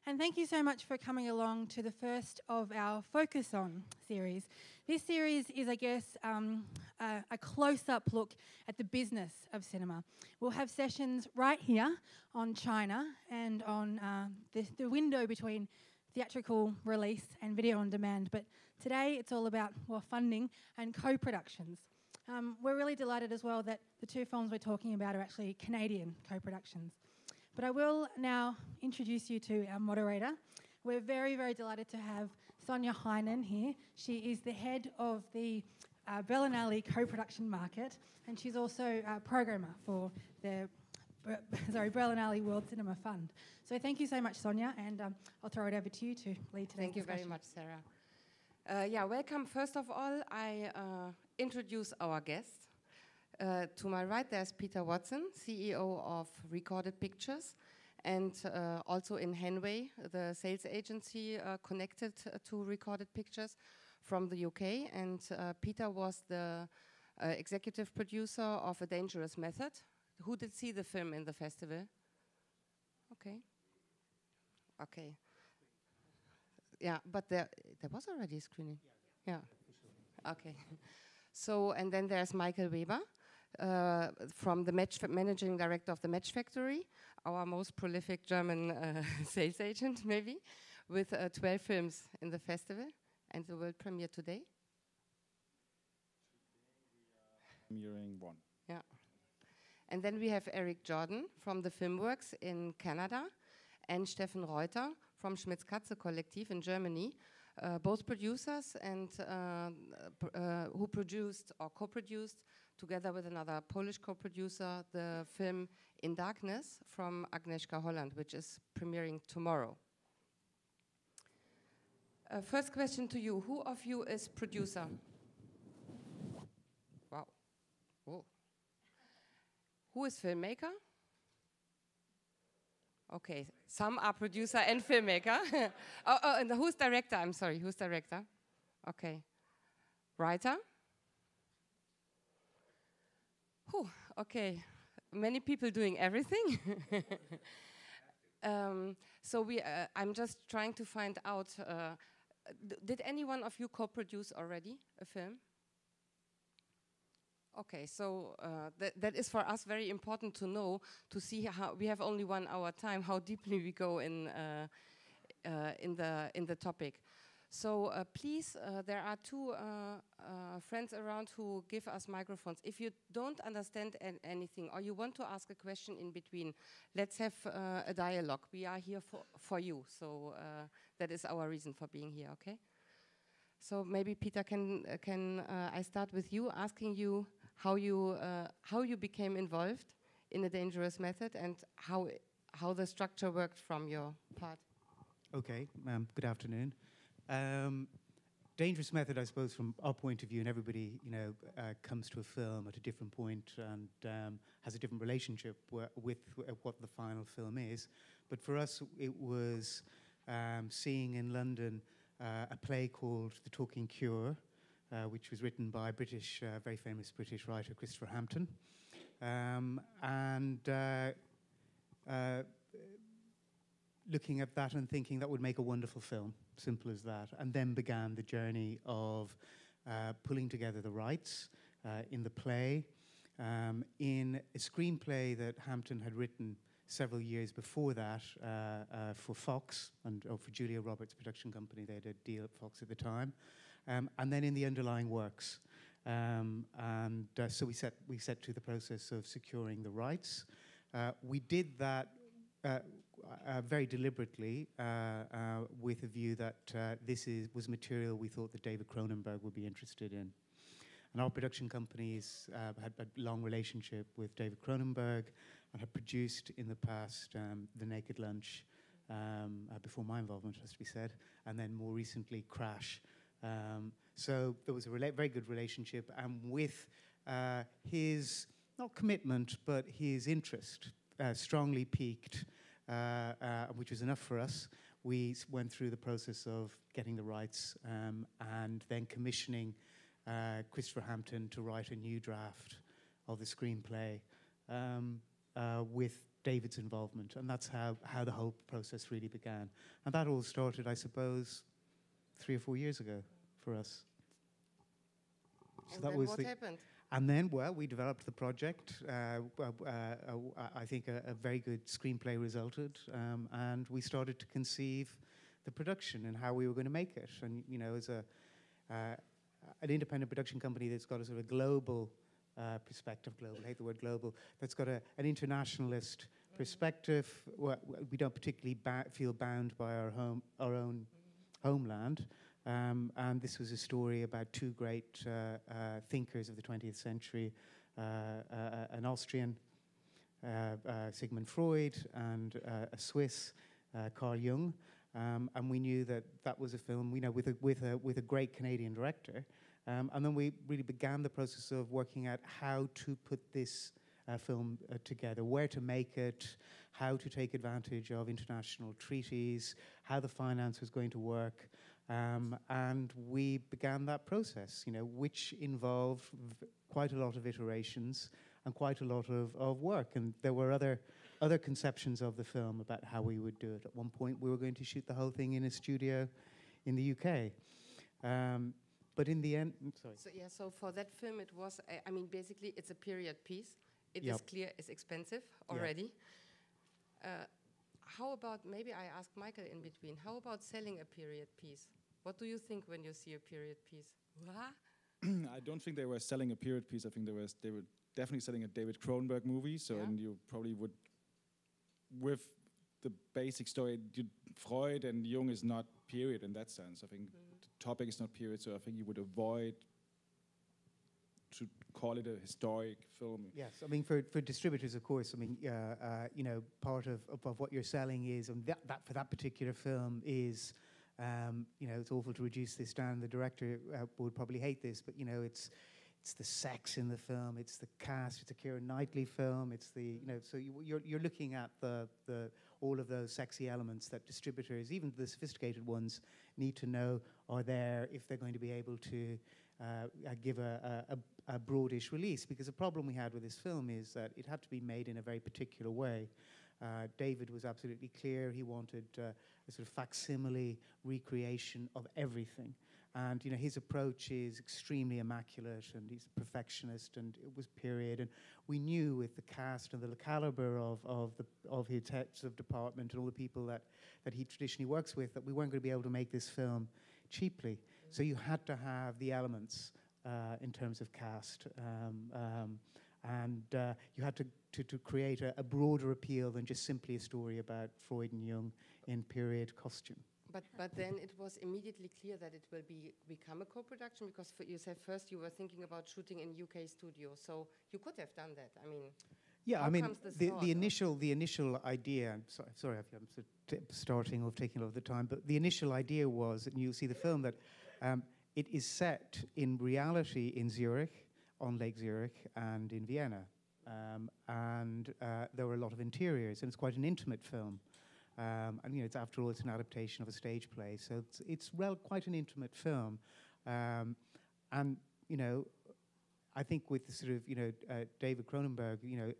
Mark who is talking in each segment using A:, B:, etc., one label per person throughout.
A: And thank you so much for coming along to the first of our Focus On series. This series is, I guess, a close-up look at the business of cinema. We'll have sessions right here on China and on the window between theatrical release and video on demand. But today it's all about, well, funding and co-productions. We're really delighted as well that the two films we're talking about are actually Canadian co-productions. But I will now introduce you to our moderator. We're very, very delighted to have Sonia Heinen here. She is the head of the Berlinale co-production market, and she's also a programmer for the Berlinale World Cinema Fund. So thank you so much, Sonia, and I'll throw it over to you to lead today's
B: Thank you very much, Sarah. Welcome. First of all, I introduce our guest. To my right, there's Peter Watson, CEO of Recorded Pictures, and also in Henway, the sales agency connected to Recorded Pictures from the UK. And Peter was the executive producer of A Dangerous Method. Who did see the film in the festival? Okay. Yeah, but there was already a screening. Yeah. Okay. So, and then there's Michael Weber. From the managing director of the Match Factory, our most prolific German sales agent, maybe, with 12 films in the festival and the world premiere today.
C: Today we are premiering one.
B: Yeah. And then we have Eric Jordan from the Filmworks in Canada and Steffen Reuter from Schmitz-Katze Collective in Germany. Both producers and who produced or co-produced together with another Polish co-producer the film In Darkness from Agnieszka Holland, which is premiering tomorrow. First question to you, who of you is producer? Wow. Whoa. Who is filmmaker? Okay, some are producer and filmmaker. And who's director? I'm sorry, who's director? Okay. Writer? Whew, okay, many people doing everything. So I'm just trying to find out, did any one of you co-produce already a film? Okay, so that is for us very important to know, to see how we have only 1 hour time, how deeply we go in the topic. So please, there are two friends around who give us microphones. If you don't understand anything or you want to ask a question in between, let's have a dialogue. We are here for you, so that is our reason for being here. Okay. So maybe Peter, can I start with you, asking you how you became involved in A Dangerous Method and how the structure worked from your part?
D: Okay, good afternoon. Dangerous Method, I suppose, from our point of view, and everybody, comes to a film at a different point and has a different relationship with what the final film is. But for us, it was seeing in London a play called The Talking Cure, which was written by very famous British writer Christopher Hampton. Looking at that and thinking that would make a wonderful film, simple as that. And then began the journey of pulling together the rights in the play, in a screenplay that Hampton had written several years before that for Fox and for Julia Roberts' production company. They had a deal at Fox at the time. And then in the underlying works. So we set to the process of securing the rights. We did that very deliberately with a view that this was material we thought that David Cronenberg would be interested in. And our production companies had a long relationship with David Cronenberg and had produced in the past The Naked Lunch, before my involvement, has to be said, and then more recently Crash. So there was a very good relationship, and with his, not commitment, but his interest strongly piqued, which was enough for us. We went through the process of getting the rights and then commissioning Christopher Hampton to write a new draft of the screenplay with David's involvement, and that's how the whole process really began. And that all started, I suppose, 3 or 4 years ago for us. So
B: And
D: that
B: then
D: was
B: what happened?
D: And then, well, we developed the project. I think a very good screenplay resulted, and we started to conceive the production and how we were going to make it. And you know, as an independent production company that's got a sort of global perspective, I hate the word global, that's got an internationalist perspective. We don't particularly feel bound by our own homeland. And this was a story about two great thinkers of the 20th century, an Austrian, Sigmund Freud, and a Swiss, Carl Jung. And we knew that was a film, you know, with a great Canadian director. And then we really began the process of working out how to put this film together, where to make it, how to take advantage of international treaties, how the finance was going to work. And we began that process, you know, which involved quite a lot of iterations and quite a lot of work. And there were other conceptions of the film about how we would do it. At one point, we were going to shoot the whole thing in a studio in the UK. But in the end, sorry.
B: So yeah, so for that film, it was, I mean, basically, it's a period piece. It
D: Yep.
B: is clear it's expensive already. How about, maybe I ask Michael in between, how about selling a period piece? What do you think when you see a period piece?
C: I don't think they were selling a period piece. I think they were definitely selling a David Cronenberg movie. So,
B: Yeah.
C: and you probably would, with the basic story, Freud and Jung is not period in that sense. I think the topic is not period, so I think you would avoid to call it a historic film.
D: Yes, I mean, for distributors, of course, I mean, you know, part of what you're selling is, and that for that particular film is, you know, it's awful to reduce this down. The director would probably hate this, but, you know, it's the sex in the film, it's the cast, it's a Keira Knightley film, it's the, you know, so you're looking at the all of those sexy elements that distributors, even the sophisticated ones, need to know are there if they're going to be able to give a broadish release. Because the problem we had with this film is that it had to be made in a very particular way. David was absolutely clear. He wanted a sort of facsimile recreation of everything. And, you know, his approach is extremely immaculate, and he's a perfectionist, and it was period. And we knew with the cast and the caliber of his heads of department and all the people that he traditionally works with, that we weren't going to be able to make this film cheaply. So you had to have the elements in terms of cast. And you had to create a broader appeal than just simply a story about Freud and Jung in period costume.
B: But then it was immediately clear that it will become a co-production, because you said first you were thinking about shooting in UK studio, so you could have done that. I mean,
D: yeah, I mean, the initial idea. I'm sorry if I'm starting off taking a lot of the time, but the initial idea was, and you'll see the film, that it is set in reality in Zurich, on Lake Zurich, and in Vienna, and there were a lot of interiors, and it's quite an intimate film. And you know, after all, it's an adaptation of a stage play, so it's quite an intimate film. And you know, I think with the sort of, you know, David Cronenberg, you know,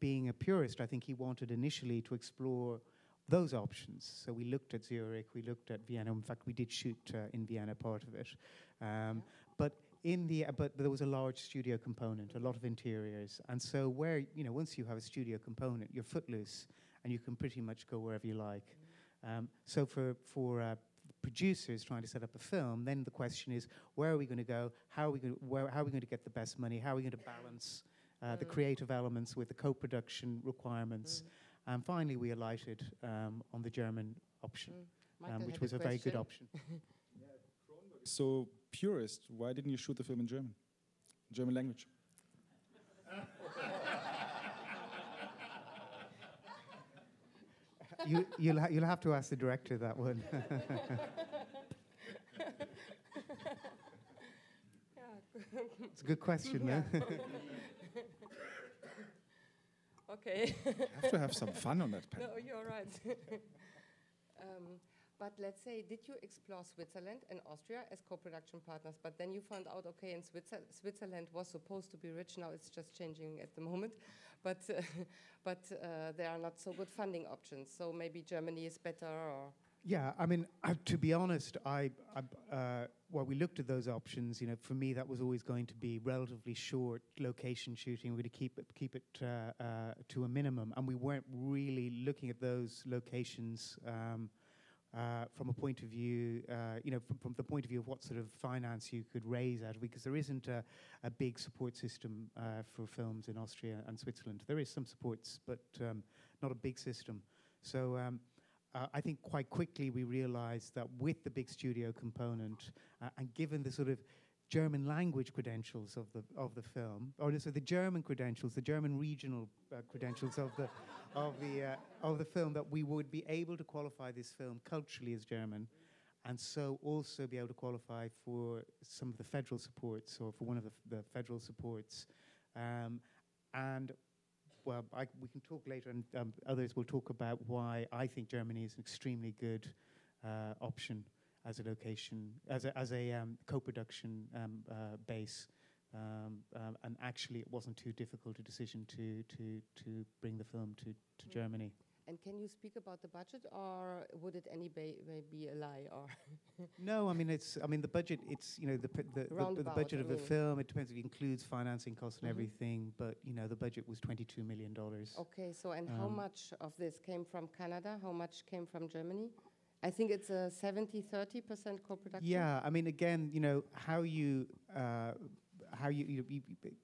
D: being a purist, I think he wanted initially to explore those options. So we looked at Zurich, we looked at Vienna. In fact, we did shoot in Vienna part of it, but there was a large studio component, a lot of interiors, and so where, you know, once you have a studio component, you're footloose, and you can pretty much go wherever you like. So for producers trying to set up a film, then the question is, where are we going to go? How are we going to get the best money? How are we going to balance the creative elements with the co-production requirements? And finally, we alighted on the German option, which was a very good option.
C: So purist, why didn't you shoot the film in German language?
D: You'll have to ask the director that one. It's a good question, though.
B: Okay.
C: You have to have some fun on that panel.
B: No, you're right. But let's say, did you explore Switzerland and Austria as co-production partners? But then you found out, okay, in Switzerland was supposed to be rich. Now it's just changing at the moment. but there are not so good funding options. So maybe Germany is better, or
D: Yeah, I mean, to be honest, while we looked at those options, you know, for me that was always going to be relatively short location shooting. We're going to keep it to a minimum, and we weren't really looking at those locations from a point of view, you know, from the point of view of what sort of finance you could raise out of it, because there isn't a big support system for films in Austria and Switzerland. There is some supports, but not a big system. So. I think quite quickly we realized that with the big studio component and given the sort of German language credentials of the film, or so the German credentials, the German regional credentials of the film, that we would be able to qualify this film culturally as German, and so also be able to qualify for some of the federal supports, or for one of the federal supports, and. Well, we can talk later, and others will talk about why I think Germany is an extremely good option as a location, as a co-production base. And actually, it wasn't too difficult a decision to bring the film to Germany.
B: And can you speak about the budget, or would it be a lie? Or
D: no, I mean the budget. It's, you know, the budget of the film. It depends if it includes financing costs and everything. But you know, the budget was $22 million.
B: Okay, so and how much of this came from Canada? How much came from Germany? I think it's a 70-30% co-production.
D: Yeah, I mean, again, you know, how you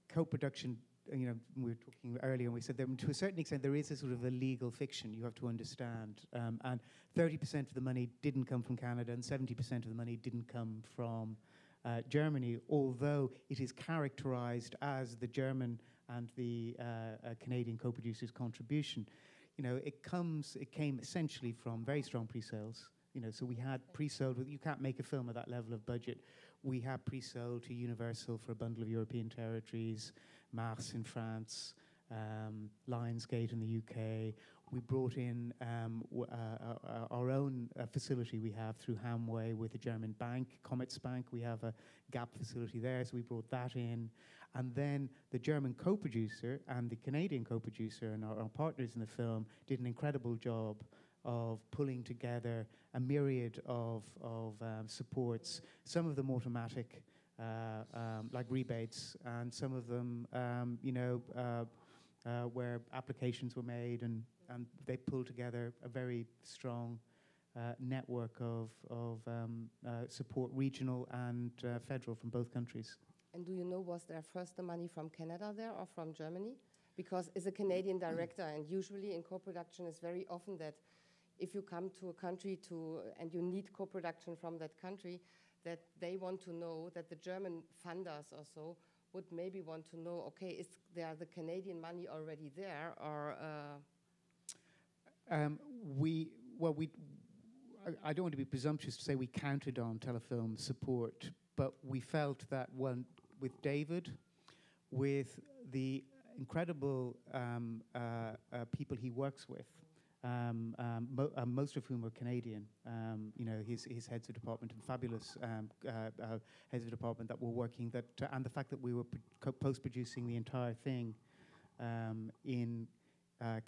D: co-production. You know, we were talking earlier, and we said that to a certain extent there is a sort of a legal fiction you have to understand, and 30% of the money didn't come from Canada, and 70% of the money didn't come from Germany, although it is characterized as the German and the Canadian co-producers' contribution. You know, it came essentially from very strong pre-sales. You know, so we had pre-sold. You can't make a film at that level of budget. We had pre-sold to Universal for a bundle of European territories, Mars in France, Lionsgate in the UK. We brought in our own facility we have through Hamway with a German bank, Commerzbank. We have a GAP facility there, so we brought that in. And then the German co-producer and the Canadian co-producer and our partners in the film did an incredible job of pulling together a myriad of supports, some of them automatic, like rebates, and some of them, you know, where applications were made, and they pulled together a very strong network of support, regional and federal, from both countries.
B: And do you know, was there first the money from Canada there or from Germany? Because it's a Canadian director, and usually in co-production it's very often that if you come to a country and you need co-production from that country, that they want to know, that the German funders or so would maybe want to know, okay, is there the Canadian money already there, or?
D: I don't want to be presumptuous to say we counted on Telefilm support, but we felt that with David, with the incredible people he works with, most of whom are Canadian. You know, his heads of department and fabulous heads of department that were working and the fact that we were post-producing the entire thing in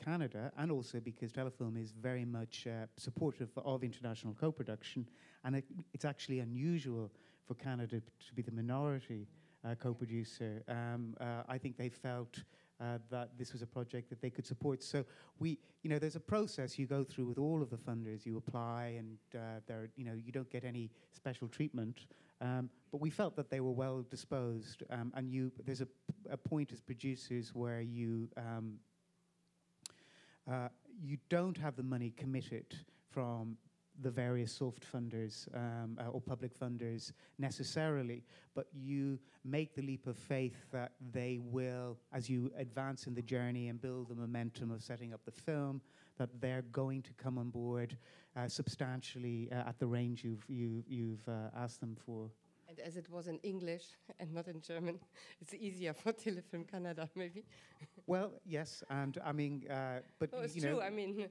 D: Canada, and also because Telefilm is very much supportive of international co-production, and it's actually unusual for Canada to be the minority co-producer. I think they felt that this was a project that they could support. So you know, there's a process you go through with all of the funders. You apply, and you know, you don't get any special treatment. But we felt that they were well disposed, and there's a point as producers where you don't have the money committed from the various soft funders or public funders necessarily, but you make the leap of faith that they will, as you advance in the journey and build the momentum of setting up the film, that they're going to come on board substantially at the range you've asked them for.
B: And as it was in English and not in German, it's easier for Telefilm Canada, maybe.
D: Well, yes, and I mean, but
B: no, it's
D: you
B: true.
D: know,
B: I mean,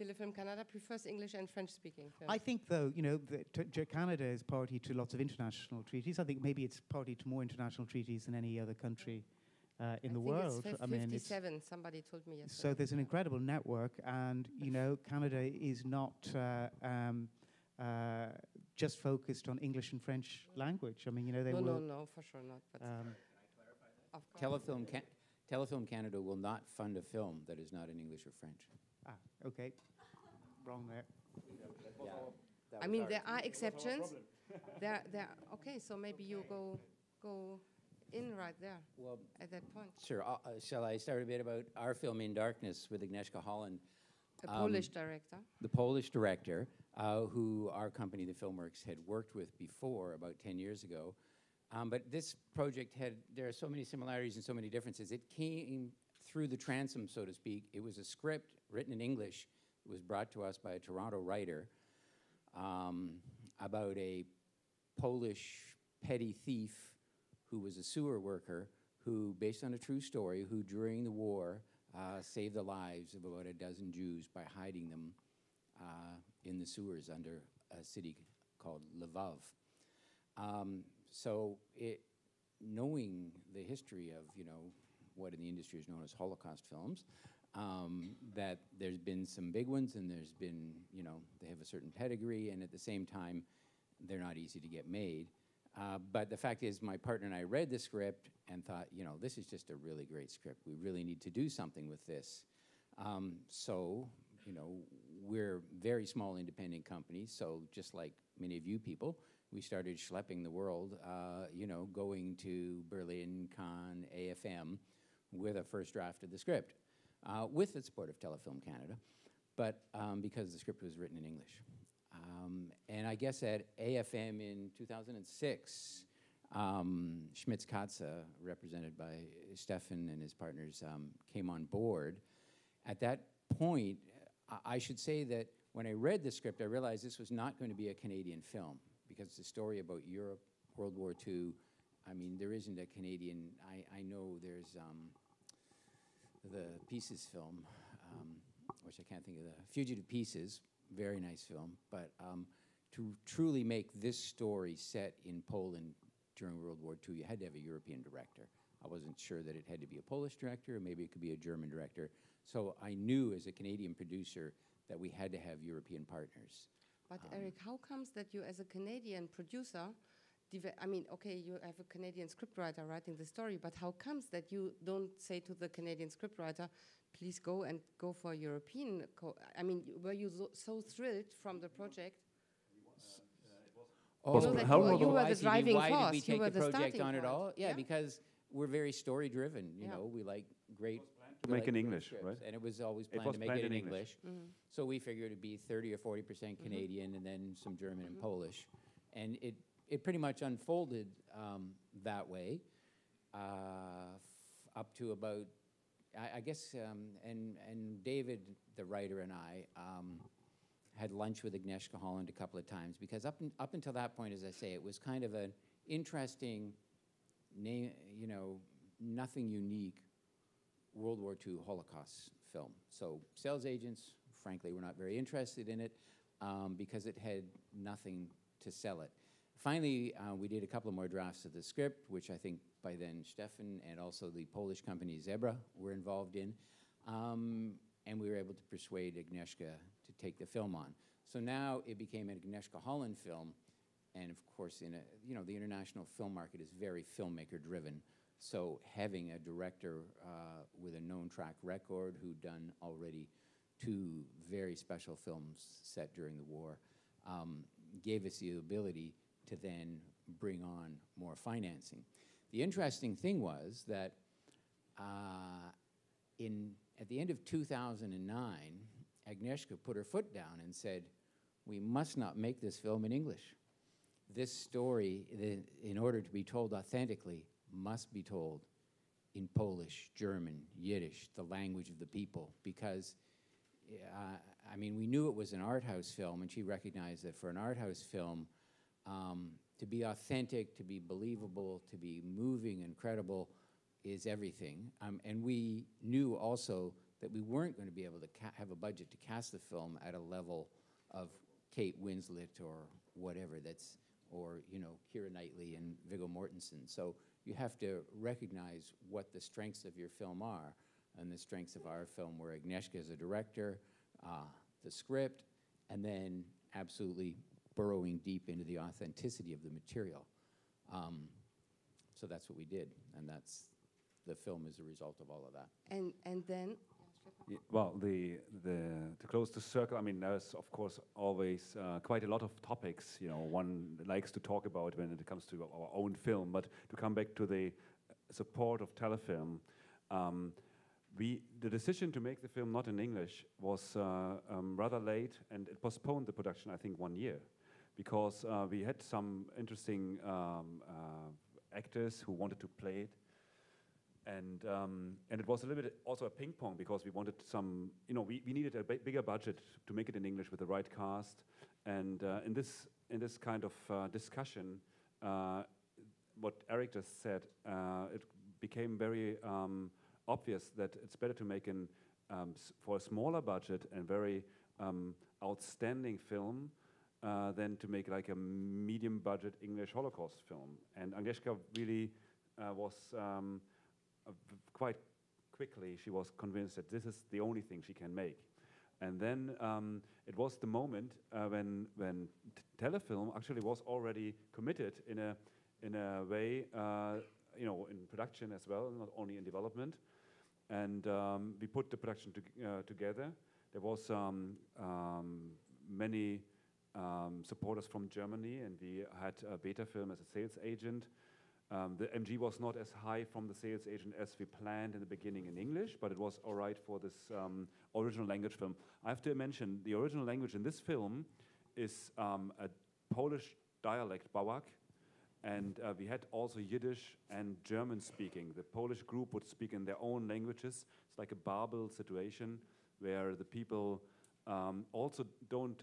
B: Telefilm Canada prefers English and French-speaking films.
D: I think, though, you know, Canada is party to lots of international treaties. I think maybe it's party to more international treaties than any other country in
B: I
D: the
B: think
D: world.
B: it's
D: I mean, it's
B: 57. Somebody told me yesterday.
D: so there's an incredible network, and you know, Canada is not just focused on English and French language. I mean, you know, they will.
B: No, for sure not. But of course.
E: Telefilm Canada will not fund a film that is not in English or French.
D: Ah, okay, wrong there.
B: I mean, there are exceptions. there. Okay, so maybe you go in right there
E: Well,
B: at that point.
E: sure. Shall I start a bit about our film In Darkness with Agnieszka Holland,
B: A Polish director.
E: the Polish director, who our company, the Filmworks, had worked with before about 10 years ago. But this project there are so many similarities and so many differences. It came through the transom, so to speak. It was a script written in English. It was brought to us by a Toronto writer about a Polish petty thief who was a sewer worker who, based on a true story, who during the war saved the lives of about a dozen Jews by hiding them in the sewers under a city called Lvov. So knowing the history of, you know, what in the industry is known as Holocaust films, that there's been some big ones and there's been, you know, they have a certain pedigree, and at the same time, they're not easy to get made. But the fact is, my partner and I read the script and thought, you know, this is just a really great script. We really need to do something with this. So, you know, we're very small independent companies, so just like many of you people, we started schlepping the world, you know, going to Berlin, Cannes, AFM with a first draft of the script, with the support of Telefilm Canada, but because the script was written in English. And I guess at AFM in 2006, Schmitz Katze, represented by Stefan and his partners, came on board. At that point, I should say that when I read the script, I realized this was not going to be a Canadian film, because it's a story about Europe, World War II. I mean, there isn't a Canadian, I know there's the Pieces film, which I can't think of, the Fugitive Pieces, very nice film, but to truly make this story set in Poland during World War II, you had to have a European director. I wasn't sure that it had to be a Polish director, or maybe it could be a German director. So I knew as a Canadian producer that we had to have European partners.
B: But Eric, how comes that you, as a Canadian producer, I mean, okay, you have a Canadian scriptwriter writing the story, but how comes that you don't say to the Canadian scriptwriter, please go for European? I mean, were you so thrilled from the project?
E: Oh,
B: You know that you were the driving
E: why
B: force.
E: did we
B: You
E: take
B: were
E: the
B: the
E: project
B: starting
E: on at
B: point.
E: all? Yeah, because we're very story-driven. You
B: Yeah.
E: know, we like great.
F: To make in English,
E: scripts,
F: right?
E: And it was always
F: It
E: planned
F: was
E: to make
F: planned
E: it in
F: in
E: English.
B: Mm-hmm.
E: So we figured it'd be 30 or 40% Canadian, and then some German and Polish, and it pretty much unfolded that way up to about, I guess, and David, the writer, and I had lunch with Agnieszka Holland a couple of times, because up until that point, as I say, it was kind of an interesting, you know, nothing unique World War II Holocaust film. So sales agents, frankly, were not very interested in it because it had nothing to sell it. Finally, we did a couple of more drafts of the script, which I think by then Stefan and also the Polish company Zebra were involved in, and we were able to persuade Agnieszka to take the film on. So now it became an Agnieszka Holland film, and of course, you know, the international film market is very filmmaker-driven. So having a director with a known track record who'd done already 2 very special films set during the war gave us the ability to then bring on more financing. The interesting thing was that at the end of 2009, Agnieszka put her foot down and said, we must not make this film in English. This story, in order to be told authentically, must be told in Polish, German, Yiddish, the language of the people, because, I mean, we knew it was an art house film, and she recognized that for an art house film, to be authentic, to be believable, to be moving and credible is everything. And we knew also that we weren't going to be able to have a budget to cast the film at a level of Kate Winslet or whatever or, you know, Keira Knightley and Viggo Mortensen. So you have to recognize what the strengths of your film are. And the strengths of our film were Agnieszka as a director, the script, and then absolutely burrowing deep into the authenticity of the material. So that's what we did, and the film is a result of all of that.
B: And then,
F: Yeah, well, to close the circle, I mean, there's of course always quite a lot of topics, one likes to talk about when it comes to our own film. But to come back to the support of Telefilm, the decision to make the film not in English was rather late, and it postponed the production, I think, 1 year, because we had some interesting actors who wanted to play it. And it was a little bit also a ping pong, because we wanted some, we needed a bigger budget to make it in English with the right cast. And in this kind of discussion, what Eric just said, it became very obvious that it's better to make for a smaller budget and very outstanding film than to make like a medium budget English Holocaust film. And Agnieszka really was quite quickly, she was convinced that this is the only thing she can make. And then it was the moment when Telefilm actually was already committed in a way, in production as well, not only in development. And we put the production together. There was many supporters from Germany, and we had Beta Film as a sales agent. The MG was not as high from the sales agent as we planned in the beginning in English, but it was all right for this original language film. I have to mention, the original language in this film is a Polish dialect, Bałak, and we had also Yiddish and German speaking. The Polish group would speak in their own languages. It's like a Babel situation where the people also don't,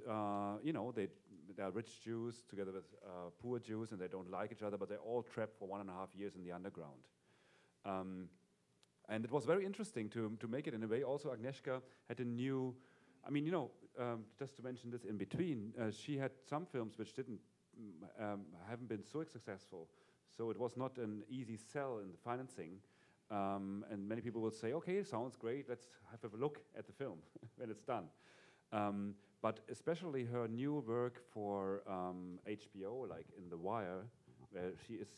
F: they are rich Jews together with poor Jews, and they don't like each other, but they're all trapped for 1.5 years in the underground. And it was very interesting to make it in a way. Also, Agnieszka had a new, just to mention this in between, she had some films which haven't been so successful. So it was not an easy sell in the financing. And many people would say, okay, sounds great, let's have a look at the film when it's done. But especially her new work for HBO, like in The Wire, where she is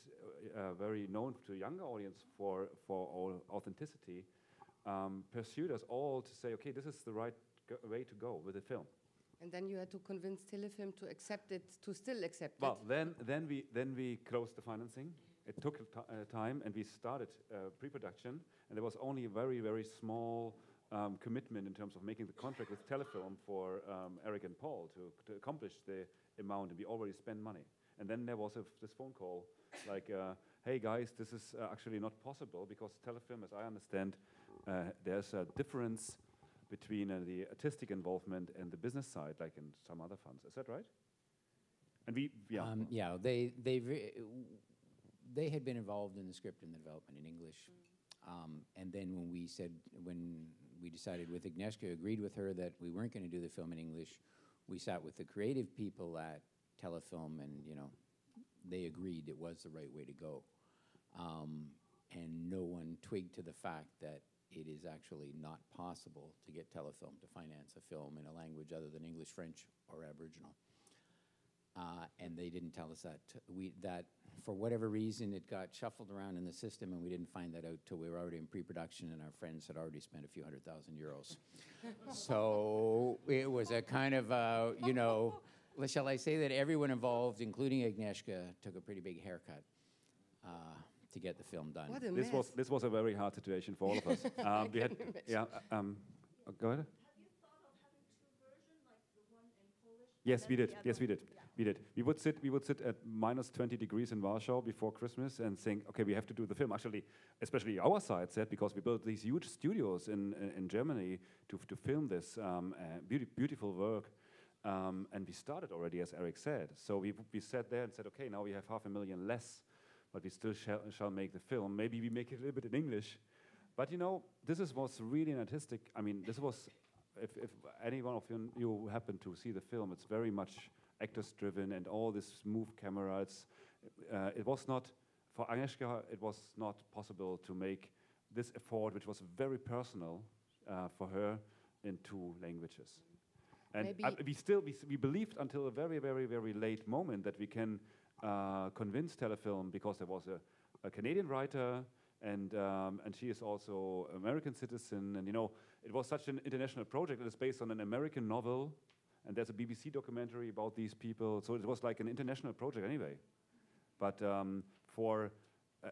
F: very known to a younger audience for authenticity, pursued us all to say, okay, this is the right way to go with the film.
B: And then you had to convince Telefilm to accept it, to still accept it.
F: Well, then we closed the financing. It took time, and we started pre-production, and there was only a very, very small commitment in terms of making the contract with Telefilm for Eric and Paul to accomplish the amount, and we already spent money. And then there was this phone call, like, hey guys, this is actually not possible, because Telefilm, as I understand, there's a difference between the artistic involvement and the business side, like in some other funds. Is that right? And
E: they had been involved in the script and the development in English. And then when we decided with Agnieszka, agreed with her that we weren't going to do the film in English, we sat with the creative people at Telefilm, and they agreed it was the right way to go. And no one twigged to the fact that it is actually not possible to get Telefilm to finance a film in a language other than English, French, or Aboriginal. And they didn't tell us that. That for whatever reason, it got shuffled around in the system, and we didn't find that out till we were already in pre-production, and our friends had already spent a few €100,000. So it was a kind of, shall I say that everyone involved, including Agnieszka, took a pretty big haircut to get the film done.
B: What a mess.
F: This was a very hard situation for all of us. We had, go ahead. Yes, we did. Yes, we did. We did. We would sit at -20 degrees in Warsaw before Christmas and think, okay, we have to do the film. Actually, especially our side said, because we built these huge studios in Germany to film this beautiful work. And we started already, as Eric said. So we sat there and said, okay, now we have 500,000 less, but we still shall make the film. Maybe we make it a little bit in English. But this was really an artistic, this was, if any one of you happen to see the film, it's very much actors driven and all this smooth camera. It was not, for Agnieszka, it was not possible to make this effort, which was very personal for her, in 2 languages. And we believed until a very, very, very late moment that we can convince Telefilm, because there was a Canadian writer, and she is also American citizen, and it was such an international project. It is based on an American novel, and there's a BBC documentary about these people. So it was like an international project anyway. But for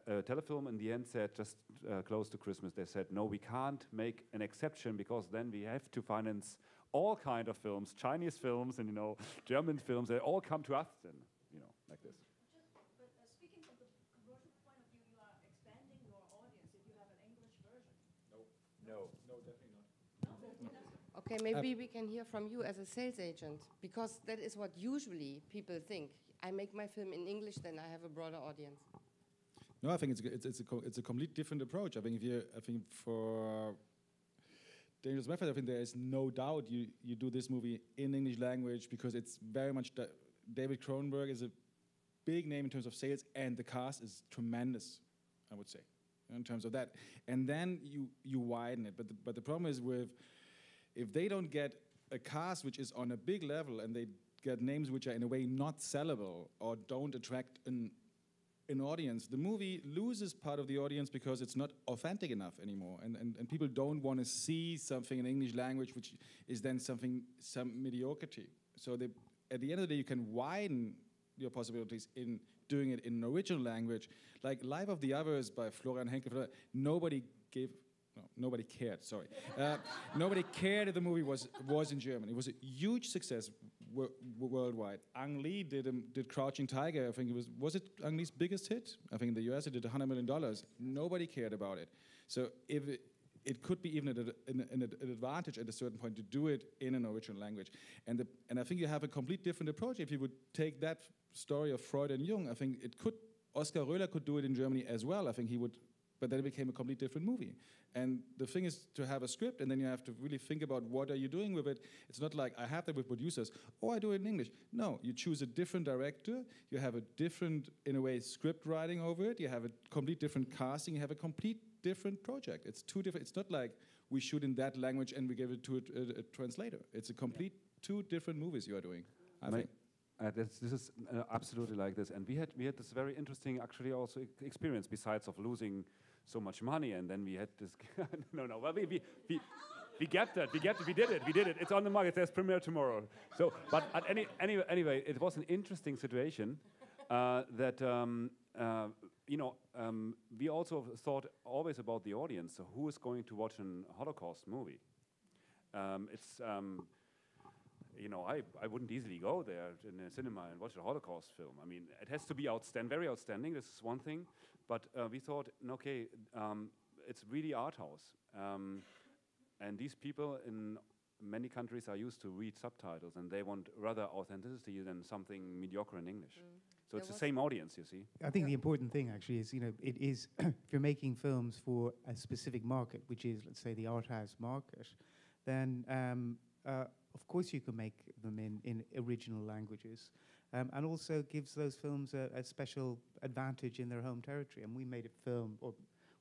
F: Telefilm, in the end, said just close to Christmas, they said, no, we can't make an exception, because then we have to finance all kind of films, Chinese films and German films. They all come to us then, like this.
G: But speaking from the commercial point of view, you are expanding your audience if you have an English version.
C: No, definitely not.
B: Okay, maybe we can hear from you as a sales agent, because that is what usually people think. I make my film in English, then I have a broader audience.
C: No, I think it's a complete different approach. I think for Dangerous Method, I think there is no doubt you do this movie in English language, because it's very much David Cronenberg is a big name in terms of sales, and the cast is tremendous, I would say, in terms of that. And then you widen it. But the problem is if they don't get a cast which is on a big level, and they get names which are in a way not sellable or don't attract an audience, the movie loses part of the audience, because it's not authentic enough anymore, and people don't want to see something in English language which is then some mediocrity. So at the end of the day, you can widen your possibilities in doing it in an original language, like Life of the Others by Florian Henkel. Nobody cared. Sorry, nobody cared if the movie was in German. It was a huge success worldwide. Ang Lee did Crouching Tiger. I think was it Ang Lee's biggest hit? I think in the US it did $100 million. Nobody cared about it. So if it could be even an advantage at a certain point to do it in an original language. And I think you have a complete different approach. If you would take that story of Freud and Jung, I think Oskar Röhler could do it in Germany as well. I think he would, but then it became a complete different movie. And the thing is to have a script, and then you have to really think about what are you doing with it. It's not like I have that with producers, I do it in English. No, you choose a different director, you have a different, in a way, script writing over it, you have a complete different casting, you have a complete different project. It's 2 different, it's not like we shoot in that language and we give it to a translator. It's a complete 2 different movies you are doing, I think.
F: This is absolutely like this, and we had this very interesting, actually, also experience. Besides of losing so much money, and then we had this. Well, we get that. We did it. It's on the market. There's premiere tomorrow. So, but anyway, it was an interesting situation that we also thought always about the audience. So who is going to watch a Holocaust movie? I wouldn't easily go there in a cinema and watch a Holocaust film. I mean, it has to be very outstanding. This is one thing, but we thought, it's really art house, and these people in many countries are used to read subtitles, and they want rather authenticity than something mediocre in English. So it's the same audience, you see.
D: I think the important thing actually is, it is if you're making films for a specific market, which is, let's say, the art house market, then of course you can make them in original languages, and also gives those films a special advantage in their home territory. And we made a film, or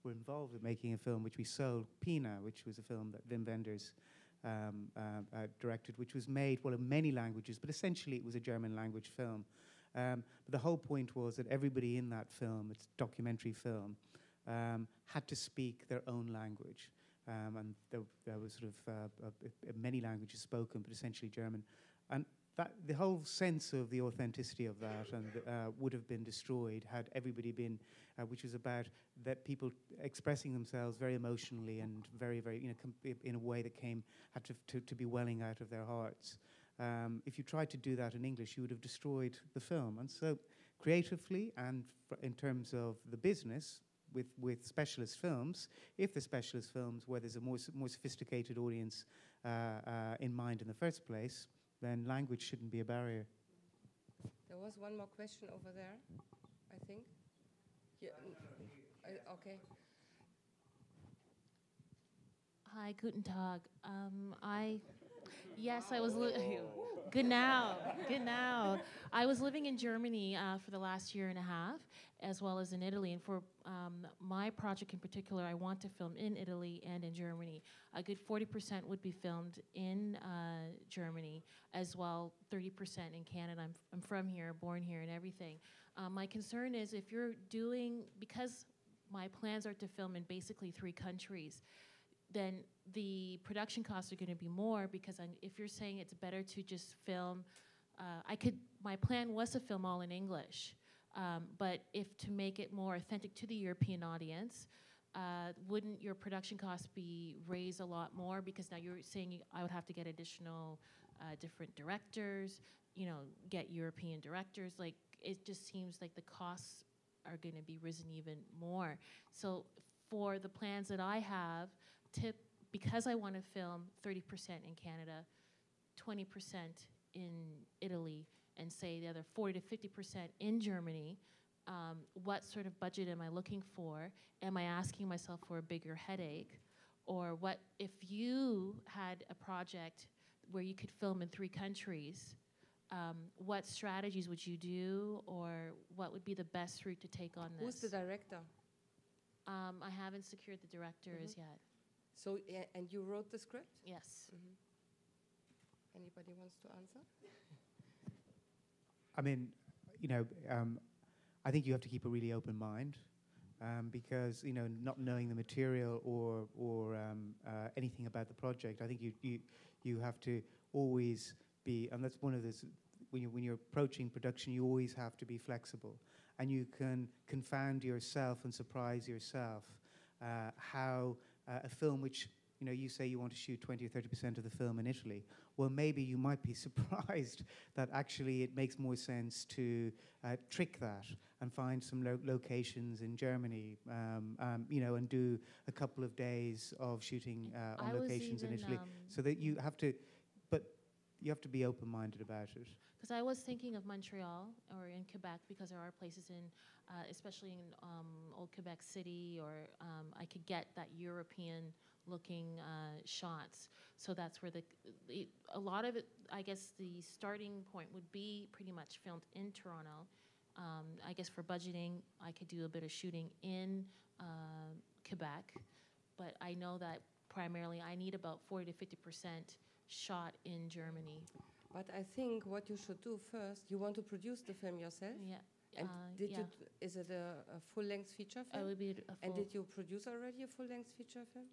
D: were involved in making a film which we sold, Pina, which was a film that Wim Wenders directed, which was made, in many languages, but essentially it was a German language film. But the whole point was that everybody in that film, it's a documentary film, had to speak their own language. And there was sort of many languages spoken, but essentially German. And the whole sense of the authenticity of that would have been destroyed had everybody been, which was about that people expressing themselves very emotionally and very, very, in a way that had to be welling out of their hearts. If you tried to do that in English, you would have destroyed the film. And so creatively and in terms of the business, with specialist films, if the specialist films where there's a more sophisticated audience in mind in the first place, then language shouldn't be a barrier.
B: There was one more question over there, I think. Yeah. Okay.
H: Hi, guten Tag. Yes, I was. Good now. Good now. I was living in Germany for the last year and a half, as well as in Italy. And for my project in particular, I want to film in Italy and in Germany. A good 40% would be filmed in Germany, as well 30% in Canada. I'm from here, born here, and everything. My concern is if you're doing, because my plans are to film in basically 3 countries, then the production costs are going to be more, because if you're saying it's better to just film, my plan was to film all in English, but if to make it more authentic to the European audience, wouldn't your production costs be raised a lot more? Because now you're saying I would have to get additional different directors, get European directors. Like, it just seems like the costs are going to be risen even more. So for the plans that I have, because I want to film 30% in Canada, 20% in Italy, and say the other 40 to 50% in Germany, what sort of budget am I looking for? Am I asking myself for a bigger headache? Or what if you had a project where you could film in 3 countries, what strategies would you do, or what would be the best route to take on this?
B: Who's the director?
H: I haven't secured the directors yet.
B: So, and you wrote the script?
H: Yes.
B: Anybody wants to answer?
D: I mean, I think you have to keep a really open mind, because not knowing the material or anything about the project, I think you have to always be, and that's one of this. When you're approaching production, you always have to be flexible, and you can confound yourself and surprise yourself how a film which you say you want to shoot 20 or 30% of the film in Italy. Well, maybe you might be surprised that actually it makes more sense to trick that and find some locations in Germany, and do a couple of days of shooting on locations in Italy. So that you have to be open-minded about it.
H: Because I was thinking of Montreal or in Quebec, because there are places in, especially in old Quebec City, or I could get that European-looking shots. So that's where a lot of it, I guess the starting point would be pretty much filmed in Toronto. I guess for budgeting, I could do a bit of shooting in Quebec, but I know that primarily I need about 40 to 50% shot in Germany.
B: But I think what you should do first, you want to produce the film yourself?
H: Yeah.
B: And is it a full-length feature film?
H: It would be
B: and did you produce already a full-length feature film?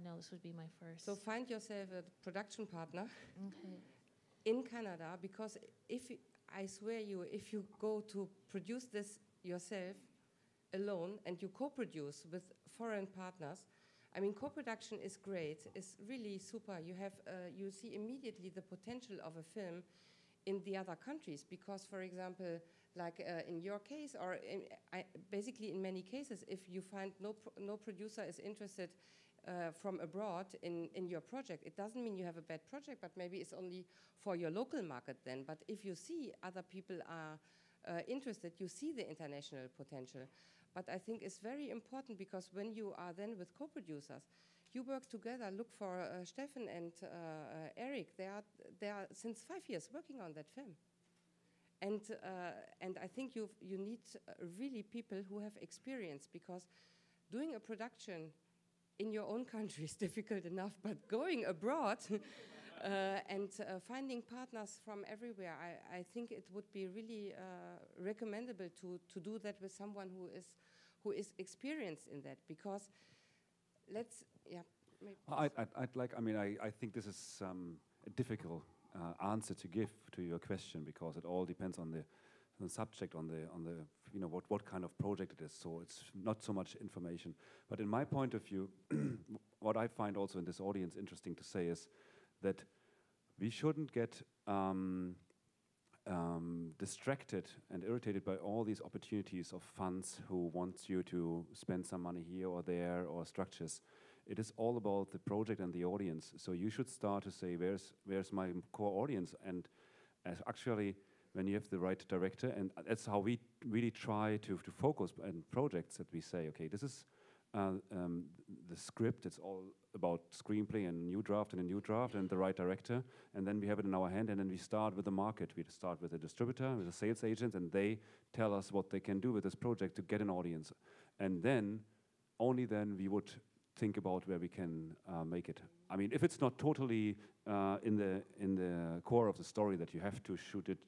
H: No, this would be my first.
B: So find yourself a production partner
H: Okay.
B: in Canada, because I swear you, if you go to produce this yourself alone and you co-produce with foreign partners, I mean, co-production is great. It's really super. You see immediately the potential of a film in the other countries, because, for example, like in your case, or basically in many cases, if you find no producer is interested from abroad in your project, it doesn't mean you have a bad project, but maybe it's only for your local market then. But if you see other people are interested, you see the international potential. But I think it's very important, because when you are then with co-producers, you work together. Look for Steffen and Eric. They are since 5 years working on that film. And I think you need really people who have experience, because doing a production in your own country is difficult enough, but going abroad and finding partners from everywhere, I think it would be really recommendable to do that with someone who is experienced in that, because
F: I think this is a difficult answer to give to your question, because it all depends on the subject, on the what kind of project it is. So it's not so much information. But in my point of view, what I find also in this audience interesting to say is that we shouldn't get distracted and irritated by all these opportunities of funds who want you to spend some money here or there, or structures. It is all about the project and the audience. So you should start to say, where's my core audience? And actually, when you have the right director, and that's how we really try to focus on projects, that we say, okay, this is the script. It's all about screenplay and new draft and a new draft and the right director. And then we have it in our hand, and then we start with the market. We start with a distributor, with a sales agent, and they tell us what they can do with this project to get an audience. And then, only then, we would think about where we can make it. I mean, if it's not totally in the core of the story that you have to shoot it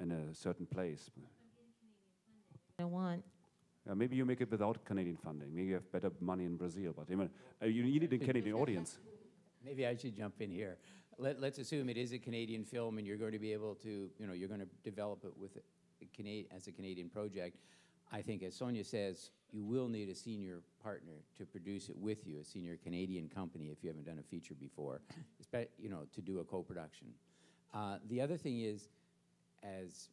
F: in a certain place.
H: I want.
F: Maybe you make it without Canadian funding. Maybe you have better money in Brazil, but you need it in Canadian audience.
E: Maybe I should jump in here. Let's assume it is a Canadian film and you're going to be able to, you're going to develop it with as a Canadian project. I think, as Sonia says, you will need a senior partner to produce it with you, a senior Canadian company if you haven't done a feature before, to do a co-production. The other thing is, as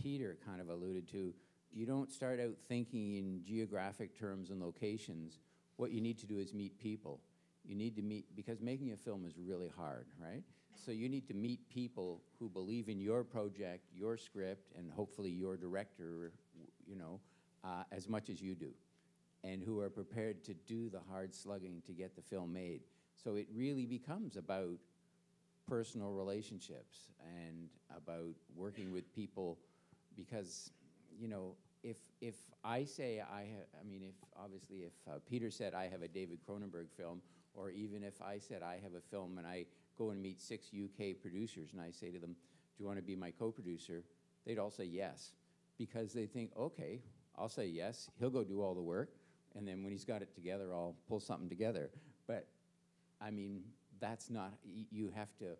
E: Peter kind of alluded to, you don't start out thinking in geographic terms and locations. What you need to do is meet people. You need to meet, because making a film is really hard, right? So you need to meet people who believe in your project, your script, and hopefully your director, as much as you do, and who are prepared to do the hard slugging to get the film made. So it really becomes about personal relationships and about working with people, because if I say if Peter said I have a David Cronenberg film, or even if I said I have a film and I go and meet 6 UK producers and I say to them, do you want to be my co-producer? They'd all say yes, because they think, okay, I'll say yes, he'll go do all the work, and then when he's got it together, I'll pull something together. But I mean, that's not, you have to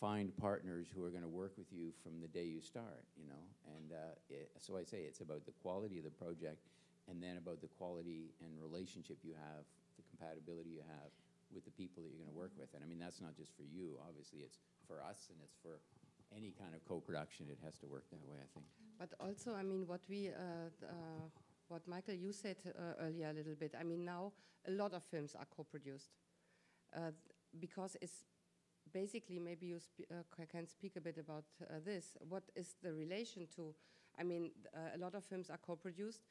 E: find partners who are going to work with you from the day you start, and so I say it's about the quality of the project, and then about the quality and relationship you have, the compatibility you have with the people that you're going to work with. And I mean, that's not just for you, obviously it's for us, and it's for any kind of co-production. It has to work that way, I think.
B: But also, I mean, what Michael, you said earlier a little bit, I mean, now a lot of films are co-produced because it's basically, maybe you can speak a bit about this. What is the relation to, I mean, a lot of films are co-produced.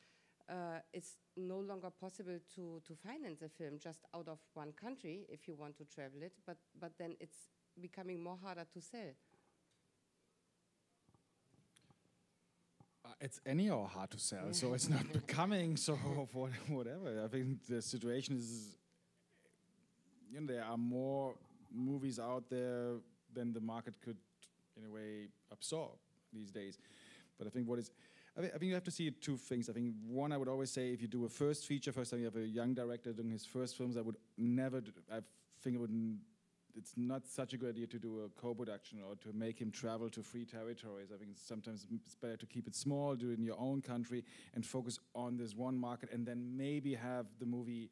B: It's no longer possible to finance a film just out of one country if you want to travel it, but then it's becoming more harder to sell.
C: It's anyhow hard to sell, so it's not becoming so whatever. I think the situation is, there are more movies out there than the market could, in a way, absorb these days. But I think I think you have to see two things. I think one, I would always say, if you do a first feature, first time you have a young director doing his first films, I would never, it's not such a good idea to do a co-production or to make him travel to free territories. I think sometimes it's better to keep it small, do it in your own country, and focus on this one market, and then maybe have the movie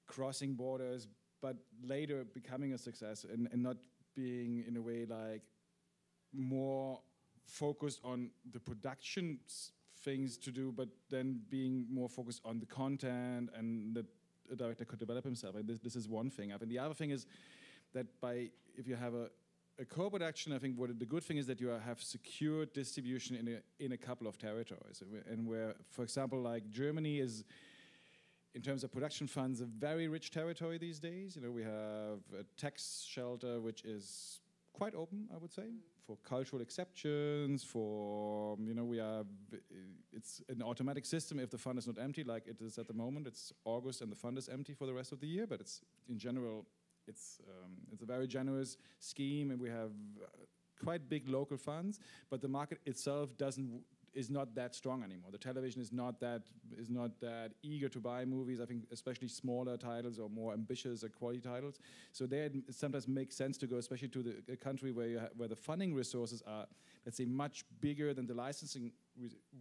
C: crossing borders, but later becoming a success, and not being, in a way, like more focused on the production things to do, but then being more focused on the content, and that a director could develop himself. And this is one thing. I think the other thing is that if you have a co-production, I think the good thing is that you have secured distribution in a couple of territories, and where, for example, like Germany is, in terms of production funds, a very rich territory these days. We have a tax shelter which is quite open, I would say, for cultural exceptions, for, it's an automatic system if the fund is not empty, like it is at the moment. It's August and the fund is empty for the rest of the year, but it's, in general, it's a very generous scheme, and we have quite big local funds, but the market itself is not that strong anymore. The television is not that eager to buy movies. I think especially smaller titles or more ambitious quality titles. So there it sometimes makes sense to go, especially to a country where the funding resources are, let's say, much bigger than the licensing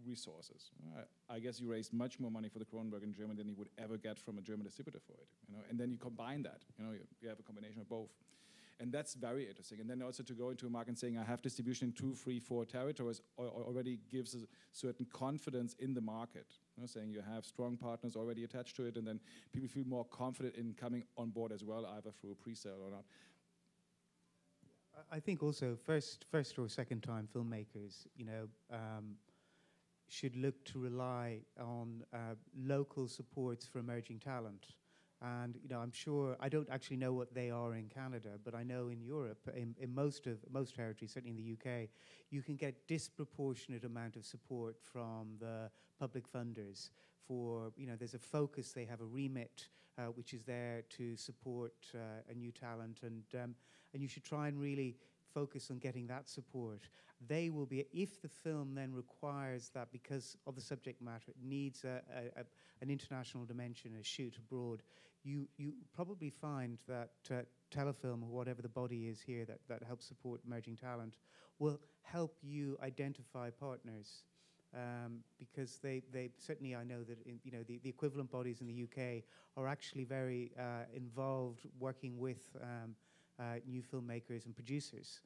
C: resources. I guess you raise much more money for the Cronenberg in Germany than you would ever get from a German distributor for it. And then you combine that. You have a combination of both. And that's very interesting. And then also to go into a market and saying, I have distribution in 2, 3, 4 territories already gives a certain confidence in the market. Saying you have strong partners already attached to it, and then people feel more confident in coming on board as well, either through a pre-sale or not.
D: I think also first or second time filmmakers, should look to rely on local supports for emerging talent. And I'm sure, I don't actually know what they are in Canada, but I know in Europe, in most territories, certainly in the UK, you can get disproportionate amount of support from the public funders for, there's a focus, they have a remit which is there to support a new talent, and you should try and really focus on getting that support. They will be, if the film then requires that, because of the subject matter, it needs an international dimension, a shoot abroad, you probably find that Telefilm, or whatever the body is here that helps support emerging talent, will help you identify partners. Because they certainly, I know that the equivalent bodies in the UK are actually very involved working with new filmmakers and producers,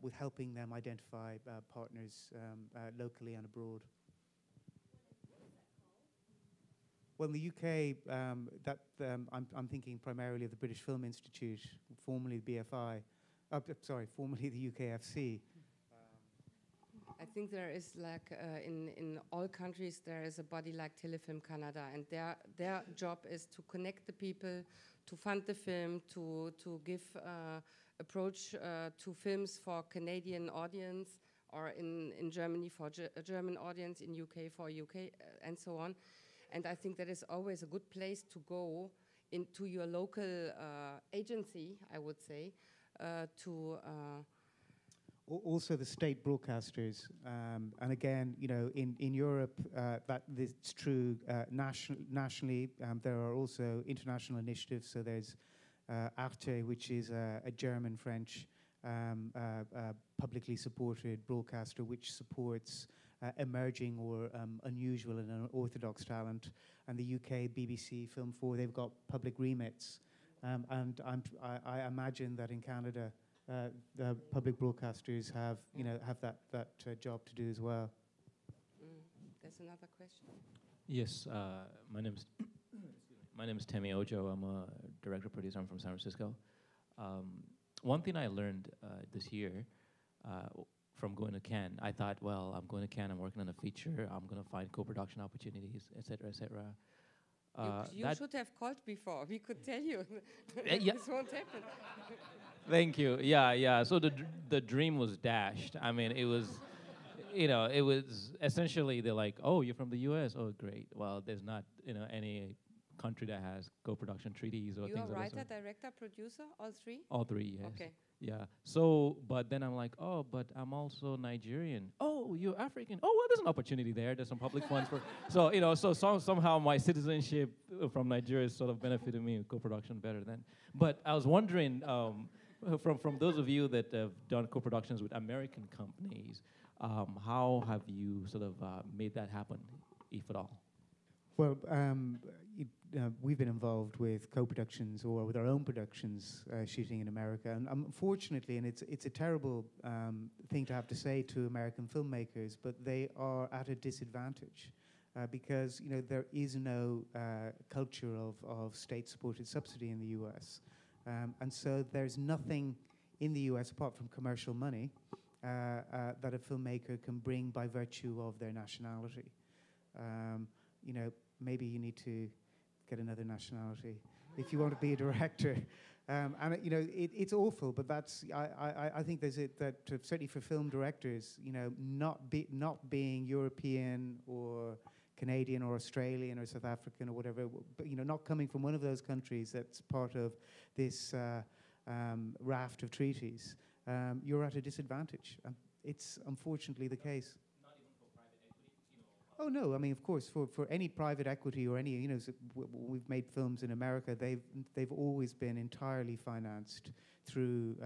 D: with helping them identify partners locally and abroad. Well, in the UK, I'm thinking primarily of the British Film Institute, formerly the BFI, formerly the UKFC.
B: I think there is in all countries there is a body like Telefilm Canada, and their job is to connect the people, to fund the film, to give approach to films for Canadian audience, or in Germany for a German audience, in UK for UK, and so on. And I think that is always a good place to go into your local agency, I would say,
D: Also, the state broadcasters, and again, in Europe, it's true nationally. There are also international initiatives. So there's Arte, which is a German-French publicly supported broadcaster, which supports emerging or unusual and unorthodox talent. And the UK BBC Film 4, they've got public remits, and I imagine that in Canada, the public broadcasters have that job to do as well.
B: There's another question.
I: Yes, my name is Temi Ojo. I'm a director producer. I'm from San Francisco. One thing I learned this year from going to Cannes, I thought, well, I'm going to Cannes. I'm working on a feature. I'm going to find co-production opportunities, et cetera, et cetera.
B: You should have called before. We could tell you.
I: Yeah.
B: This won't happen.
I: Thank you. Yeah. So the dream was dashed. I mean, it was, it was essentially they're like, oh, you're from the U.S. Oh, great. Well, there's not, any country that has co-production treaties or
B: you
I: things.
B: You are
I: writer,
B: director, producer, all three?
I: All three, yes.
B: Okay.
I: Yeah. So, but then I'm like, oh, but I'm also Nigerian. Oh, you're African. Oh, well, there's an opportunity there. There's some public funds for. So, somehow my citizenship from Nigeria sort of benefited me in co-production better than. But I was wondering, from those of you that have done co-productions with American companies, how have you sort of made that happen, if at all?
D: Well, we've been involved with co-productions or with our own productions shooting in America, and unfortunately, and it's a terrible thing to have to say to American filmmakers, but they are at a disadvantage because there is no culture of state-supported subsidy in the U.S., and so there's nothing in the U.S. apart from commercial money that a filmmaker can bring by virtue of their nationality. Maybe you need to get another nationality if you want to be a director. It's awful, but that's I think there's that certainly for film directors, not being European or Canadian or Australian or South African or whatever, but not coming from one of those countries that's part of this raft of treaties, you're at a disadvantage. It's unfortunately the case. Oh no! I mean, of course, for any private equity or any, we've made films in America. They've always been entirely financed through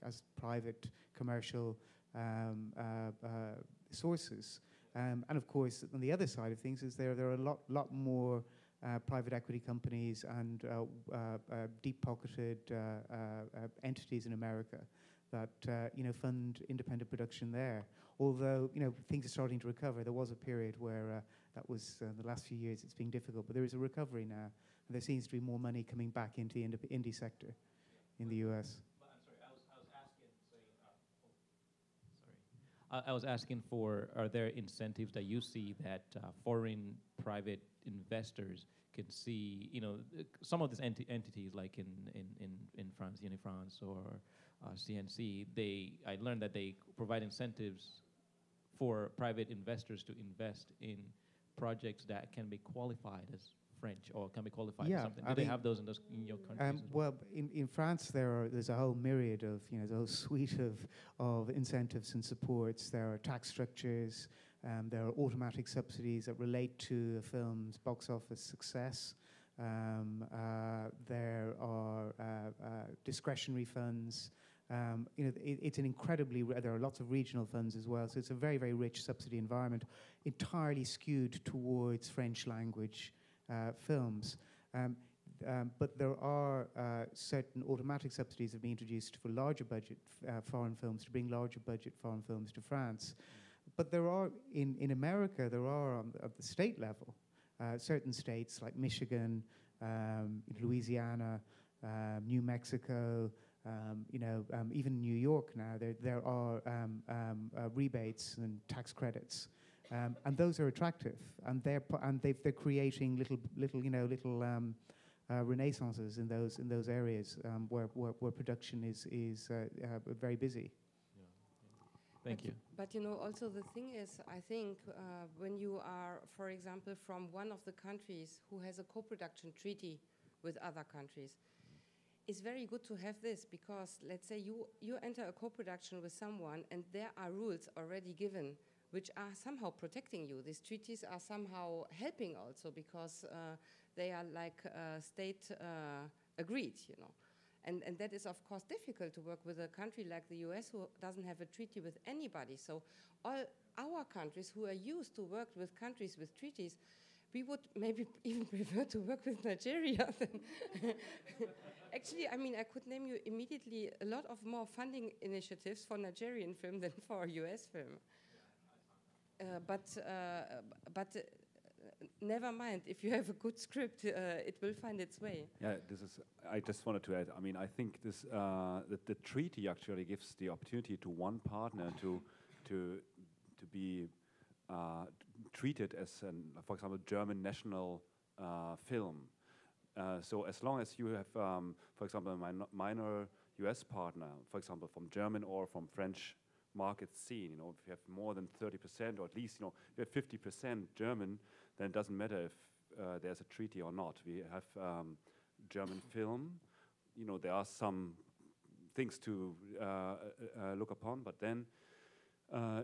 D: as private commercial sources. And of course, on the other side of things is there are a lot more private equity companies and deep-pocketed entities in America that fund independent production there. Although things are starting to recover, there was a period where that was the last few years. It's been difficult, but there is a recovery now, and there seems to be more money coming back into the indie sector in the U.S.
I: But I'm sorry, I was asking, saying, I was asking for, are there incentives that you see that foreign private investors can see, some of these entities like in France, Unifrance or CNC, I learned that they provide incentives for private investors to invest in projects that can be qualified as French or can be qualified as something. Do they have those in your countries as well?
D: Well, in France, there's a whole myriad of, there's a whole suite of incentives and supports. There are tax structures, there are automatic subsidies that relate to a film's box office success. There are discretionary funds. It's an incredibly, there are lots of regional funds as well, so it's a very, very rich subsidy environment, entirely skewed towards French language films. But there are certain automatic subsidies that have been introduced for larger budget foreign films, to bring larger budget foreign films to France. But there are, in America, there are at the state level, certain states like Michigan, Louisiana, New Mexico, even New York now, there are rebates and tax credits, and those are attractive, and they're creating little renaissances in those areas where production is very busy.
I: Thank you.
B: But also the thing is, I think when you are, for example, from one of the countries who has a co-production treaty with other countries, it's very good to have this, because let's say you enter a co-production with someone and there are rules already given which are somehow protecting you. These treaties are somehow helping also, because they are like state agreed, And that is, of course, difficult to work with a country like the US, who doesn't have a treaty with anybody. So all our countries who are used to work with countries with treaties, we would maybe even prefer to work with Nigeria than actually, I could name you immediately a lot of more funding initiatives for Nigerian film than for US film. But never mind, if you have a good script, it will find its way.
F: Yeah, I just wanted to add, I think this, the treaty actually gives the opportunity to one partner to be treated as, for example, German national film. So as long as you have, for example, a minor US partner, for example, from German or from French market scene, if you have more than 30%, or at least, you have 50% German, then it doesn't matter if there's a treaty or not. We have German film, there are some things to look upon, but then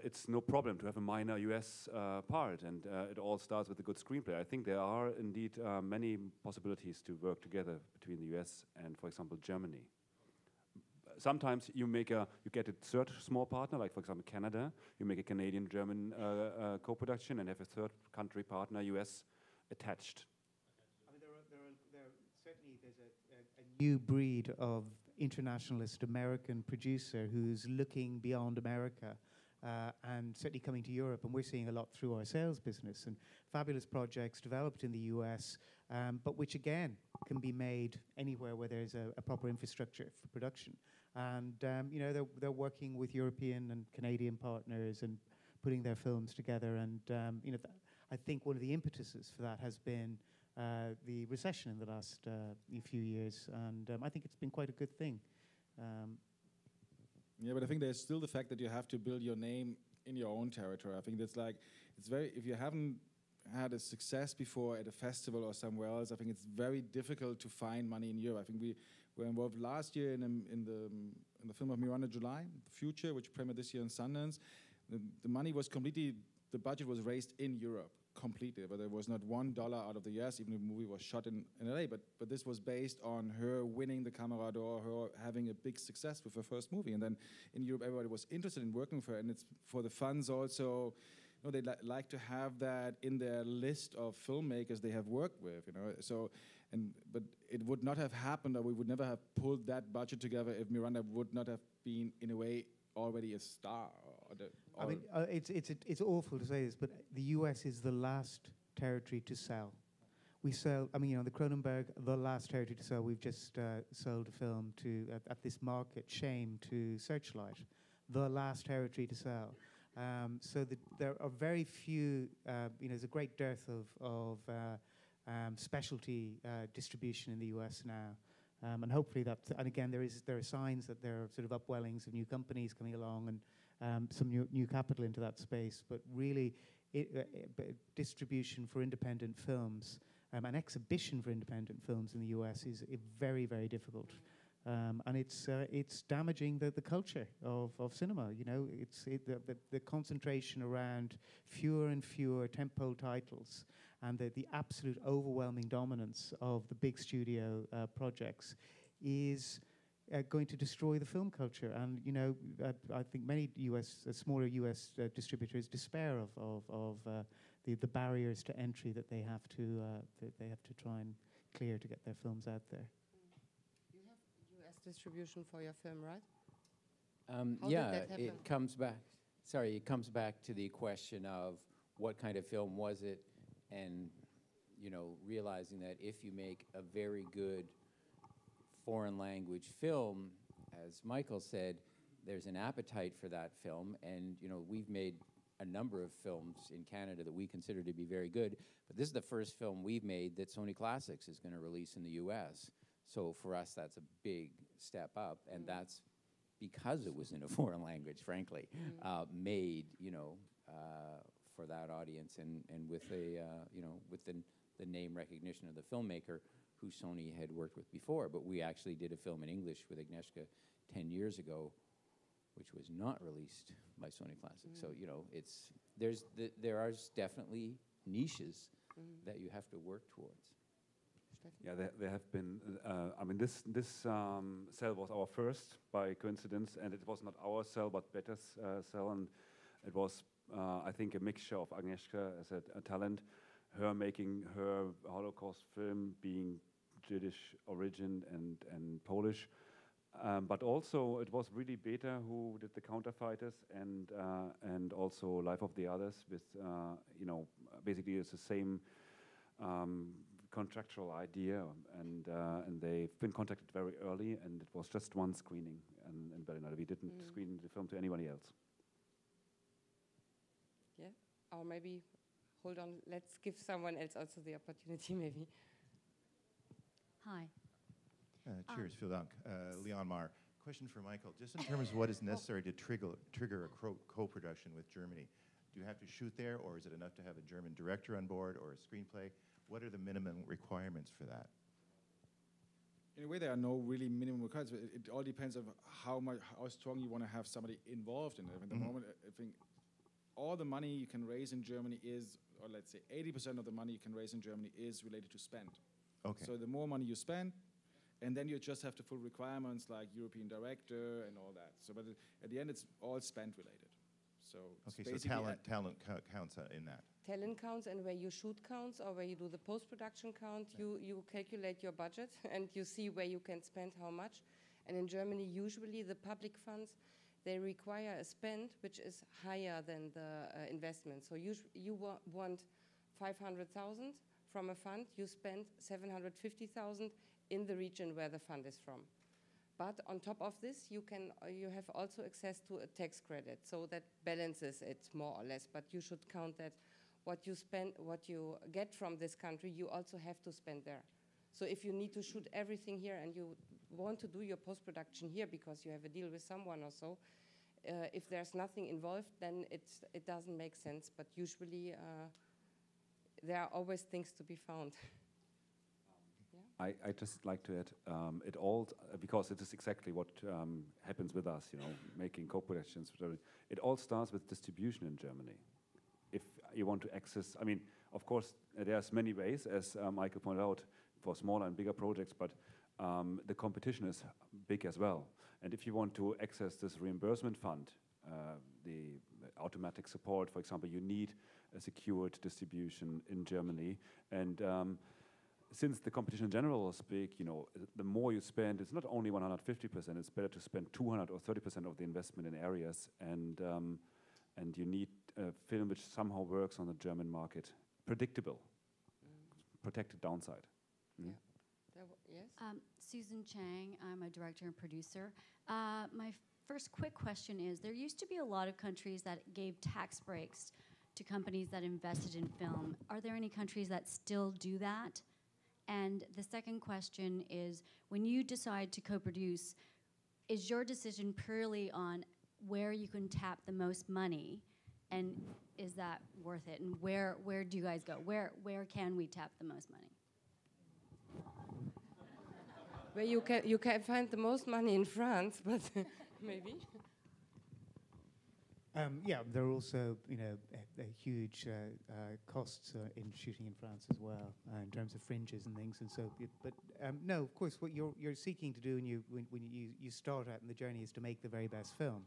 F: it's no problem to have a minor US part, and it all starts with a good screenplay. I think there are indeed many possibilities to work together between the US and, for example, Germany. Sometimes you get a third small partner, like for example Canada. You make a Canadian-German co-production and have a third country partner, US, attached.
D: There's a new breed of internationalist American producer who's looking beyond America and certainly coming to Europe, and we're seeing a lot through our sales business, and fabulous projects developed in the US, but which again can be made anywhere where there's a proper infrastructure for production. And they're working with European and Canadian partners and putting their films together. And I think one of the impetuses for that has been the recession in the last few years, and I think it's been quite a good thing.
C: Yeah, but I think there's still the fact that you have to build your name in your own territory. I think that's like, if you haven't had a success before at a festival or somewhere else, I think it's very difficult to find money in Europe. I think we were involved last year in the film of Miranda July, The Future, which premiered this year in Sundance. The money was completely, the budget was raised in Europe completely, but there was not $1 out of the US, even if the movie was shot in LA, but this was based on her winning the Camera d'Or, her having a big success with her first movie. And then in Europe, everybody was interested in working with her, and it's for the funds also. They like to have that in their list of filmmakers they have worked with, So, but it would not have happened, or we would never have pulled that budget together if Miranda would not have been, in a way, already a star.
D: It's awful to say this, but the US is the last territory to sell. We sell, the Cronenberg, the last territory to sell. We've just sold a film at this market, Shame, to Searchlight, the last territory to sell. So there are very few, there's a great dearth of specialty distribution in the US now. And hopefully and again, there are signs that there are sort of upwellings of new companies coming along and some new capital into that space. But really, distribution for independent films and exhibition for independent films in the US is very, very difficult. And it's damaging the culture of cinema. You know, the concentration around fewer and fewer tentpole titles, and the absolute overwhelming dominance of the big studio projects is going to destroy the film culture. And you know, I think many smaller US distributors despair of the barriers to entry that they have to try and clear to get their films out there.
B: You have US distribution for your film, right?
E: Yeah, it comes back. Sorry, it comes back to the question of what kind of film was it, and you know, realizing that if you make a very good foreign language film, as Michael said, there's an appetite for that film, and you know, we've made a number of films in Canada that we consider to be very good, but this is the first film we've made that Sony Classics is going to release in the US. So for us, that's a big step up, and that's because it was in a foreign language, frankly, made, you know, for that audience, and with with the name recognition of the filmmaker who Sony had worked with before. But we actually did a film in English with Agnieszka 10 years ago, which was not released by Sony Classics. So you know, there are definitely niches that you have to work towards.
F: Yeah, there have been. I mean, this cell was our first by coincidence, and it was not our cell, but Better's cell, and it was, I think, a mixture of Agnieszka as a talent, her making her Holocaust film, being Jewish origin and Polish, but also it was really Beta who did the Counterfighters, and also Life of the Others with you know, basically it's the same contractual idea, and they've been contacted very early, and it was just one screening in Berlin. We didn't screen the film to anybody else.
B: Yeah, or maybe, hold on, let's give someone else also the opportunity, maybe.
J: Hi.
K: Cheers, vielen Dank. Leon Marr. Question for Michael. Just in terms of what is necessary to trigger a co-production with Germany, do you have to shoot there, or is it enough to have a German director on board or a screenplay? What are the minimum requirements for that?
C: In a way, there are no really minimum requirements. It all depends on how strong you want to have somebody involved in it. At the moment, I think all the money you can raise in Germany is, or let's say 80% of the money you can raise in Germany is related to spend. Okay. So the more money you spend, and then you just have the full requirements like European director and all that. So, but at the end, it's all spend related. So
K: okay, so talent counts in that.
B: Talent counts, and where you shoot counts, or where you do the post-production count, you calculate your budget and you see where you can spend how much. And in Germany, usually the public funds, they require a spend which is higher than the investment. So you want 500,000 from a fund, you spend 750,000 in the region where the fund is from. But on top of this, you have also access to a tax credit, so that balances it more or less. But you should count that what you spend, what you get from this country, you also have to spend there. So if you need to shoot everything here and you want to do your post-production here because you have a deal with someone or so, if there's nothing involved, then it doesn't make sense. But usually there are always things to be found.
F: I just like to add, it all, because it is exactly what happens with us, you know, making co-productions. It all starts with distribution in Germany. If you want to access, I mean, of course, there's many ways, as Michael pointed out, for smaller and bigger projects, but the competition is big as well. And if you want to access this reimbursement fund, the automatic support, for example, you need a secured distribution in Germany. And since the competition in general is big, you know, the more you spend, it's not only 150%, it's better to spend 200 or 30% of the investment in areas, and you need a film which somehow works on the German market, predictable, protected downside.
B: Yeah. Yes?
J: Susan Chang, I'm a director and producer. My first quick question is, there used to be a lot of countries that gave tax breaks to companies that invested in film. Are there any countries that still do that? And the second question is, when you decide to co-produce, is your decision purely on where you can tap the most money, and is that worth it? And where do you guys go? Where can we tap the most money?
B: Well, you can find the most money in France, but maybe.
D: Yeah, there are also, a huge costs in shooting in France as well, in terms of fringes and things. And so, no, of course, what you're seeking to do when you start out in the journey is to make the very best film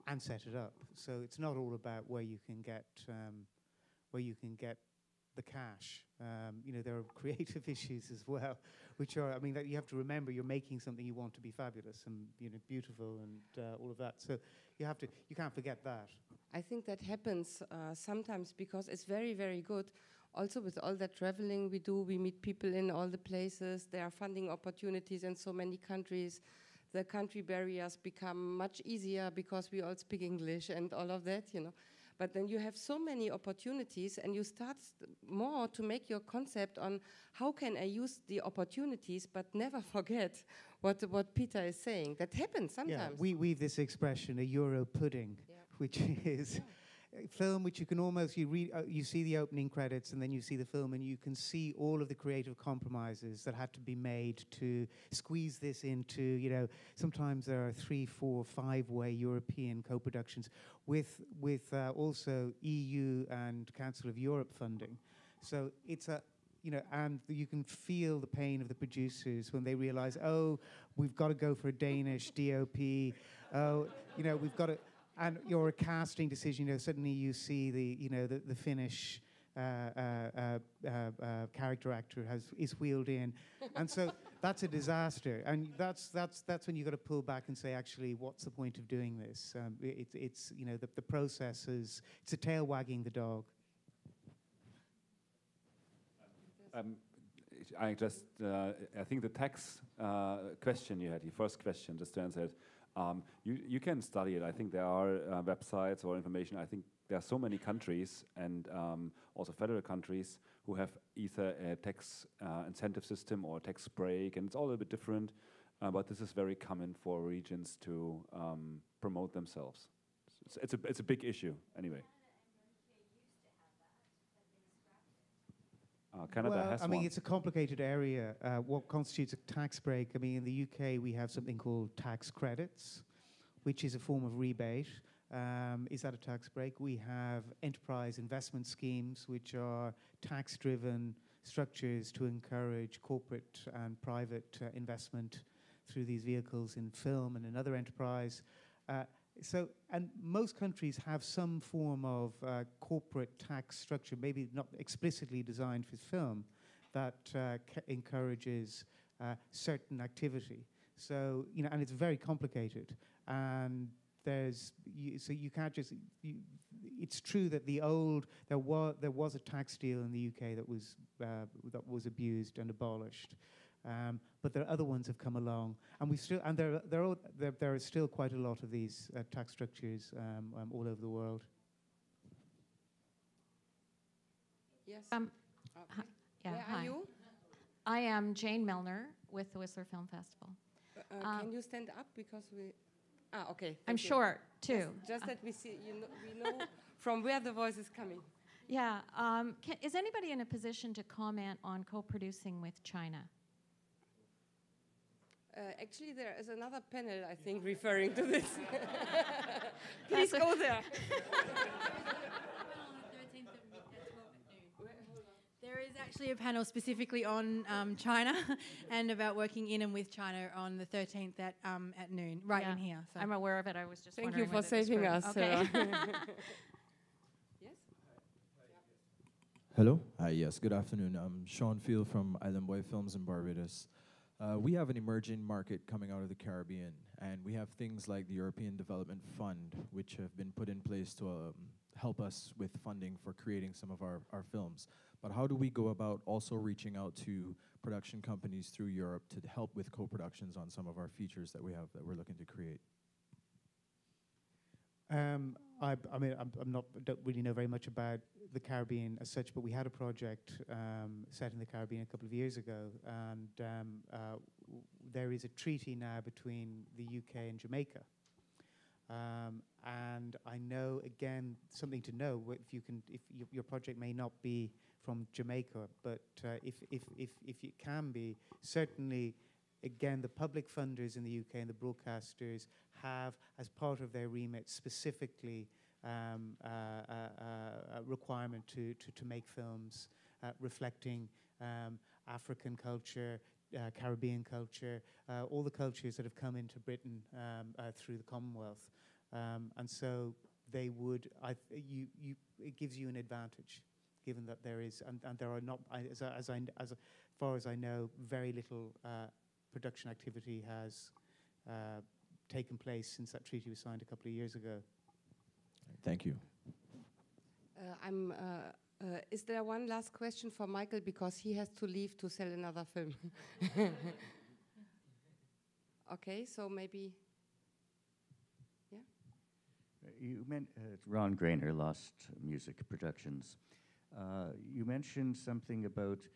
D: and set it up. So it's not all about where you can get the cash. There are creative issues as well, which are, that you have to remember you're making something you want to be fabulous and beautiful and all of that. So you can't forget that.
B: I think that happens sometimes because it's very, very good. Also, with all that traveling we do, we meet people in all the places. There are funding opportunities in so many countries. The country barriers become much easier because we all speak English and all of that, But then you have so many opportunities, and you start more to make your concept on how can I use the opportunities, but never forget what Peter is saying. That happens sometimes.
D: Yeah, we have this expression, a Euro pudding, which is a film which you can almost, you see the opening credits, and then you see the film, and you can see all of the creative compromises that had to be made to squeeze this into, sometimes there are 3, 4, 5-way European co-productions with also EU and Council of Europe funding. So it's and you can feel the pain of the producers when they realize, oh, we've got to go for a Danish DOP. Oh, we've got to, and you're a casting decision. Suddenly you see the Finnish character actor is wheeled in, and so that's a disaster. And that's when you got to pull back and say, actually, what's the point of doing this? It's the process is, it's a tail wagging the dog.
F: I think the tax question you had, your first question, just to answer it, you can study it. I think there are websites or information. I think there are so many countries and also federal countries who have either a tax incentive system or a tax break, and it's all a bit different. But this is very common for regions to promote themselves. It's a big issue anyway. Canada has one.
D: It's a complicated area. What constitutes a tax break? In the UK, we have something called tax credits, which is a form of rebate. Is that a tax break? We have enterprise investment schemes, which are tax-driven structures to encourage corporate and private investment through these vehicles in film and in other enterprise. And most countries have some form of corporate tax structure, maybe not explicitly designed for film, that encourages certain activity. So, and it's very complicated. And so you can't just, it's true that there was a tax deal in the UK that was abused and abolished. But there are other ones have come along, and there are still quite a lot of these tax structures all over the world.
B: Yes.
L: Where
B: are you?
L: I am Jane Milner with the Whistler Film Festival.
B: Can you stand up because we? Okay.
L: I'm short too.
B: Just that we see, we know from where the voice is coming.
L: Yeah. Is anybody in a position to comment on co-producing with China?
B: Actually, there is another panel, I think, referring to this. Please go there.
A: There is actually a panel specifically on China and about working in and with China on the 13th at noon, right in here. So.
L: I'm aware of it. I was just
B: Thank
L: wondering
B: you for saving us.
L: Okay.
B: Yes?
M: Hello. Hi, yes. Good afternoon. I'm Sean Field from Island Boy Films in Barbados. We have an emerging market coming out of the Caribbean, and we have things like the European Development Fund, which have been put in place to help us with funding for creating some of our films. But how do we go about also reaching out to production companies through Europe to help with co-productions on some of our features that we have that we're looking to create?
D: I mean, don't really know very much about the Caribbean as such, but we had a project set in the Caribbean a couple of years ago, and there is a treaty now between the UK and Jamaica. And I know, again, something to know, if your project may not be from Jamaica, but if it can be, certainly, again, the public funders in the UK and the broadcasters have, as part of their remit, specifically a requirement to make films reflecting African culture, Caribbean culture, all the cultures that have come into Britain through the Commonwealth. And so they would, it gives you an advantage, given that there is, and there are not, as far as I know, very little production activity has taken place since that treaty was signed a couple of years ago.
M: Thank you.
B: Is there one last question for Michael, because he has to leave to sell another film? Okay, so maybe, yeah.
N: You meant Ron Grainer, Lost Music Productions. You mentioned something about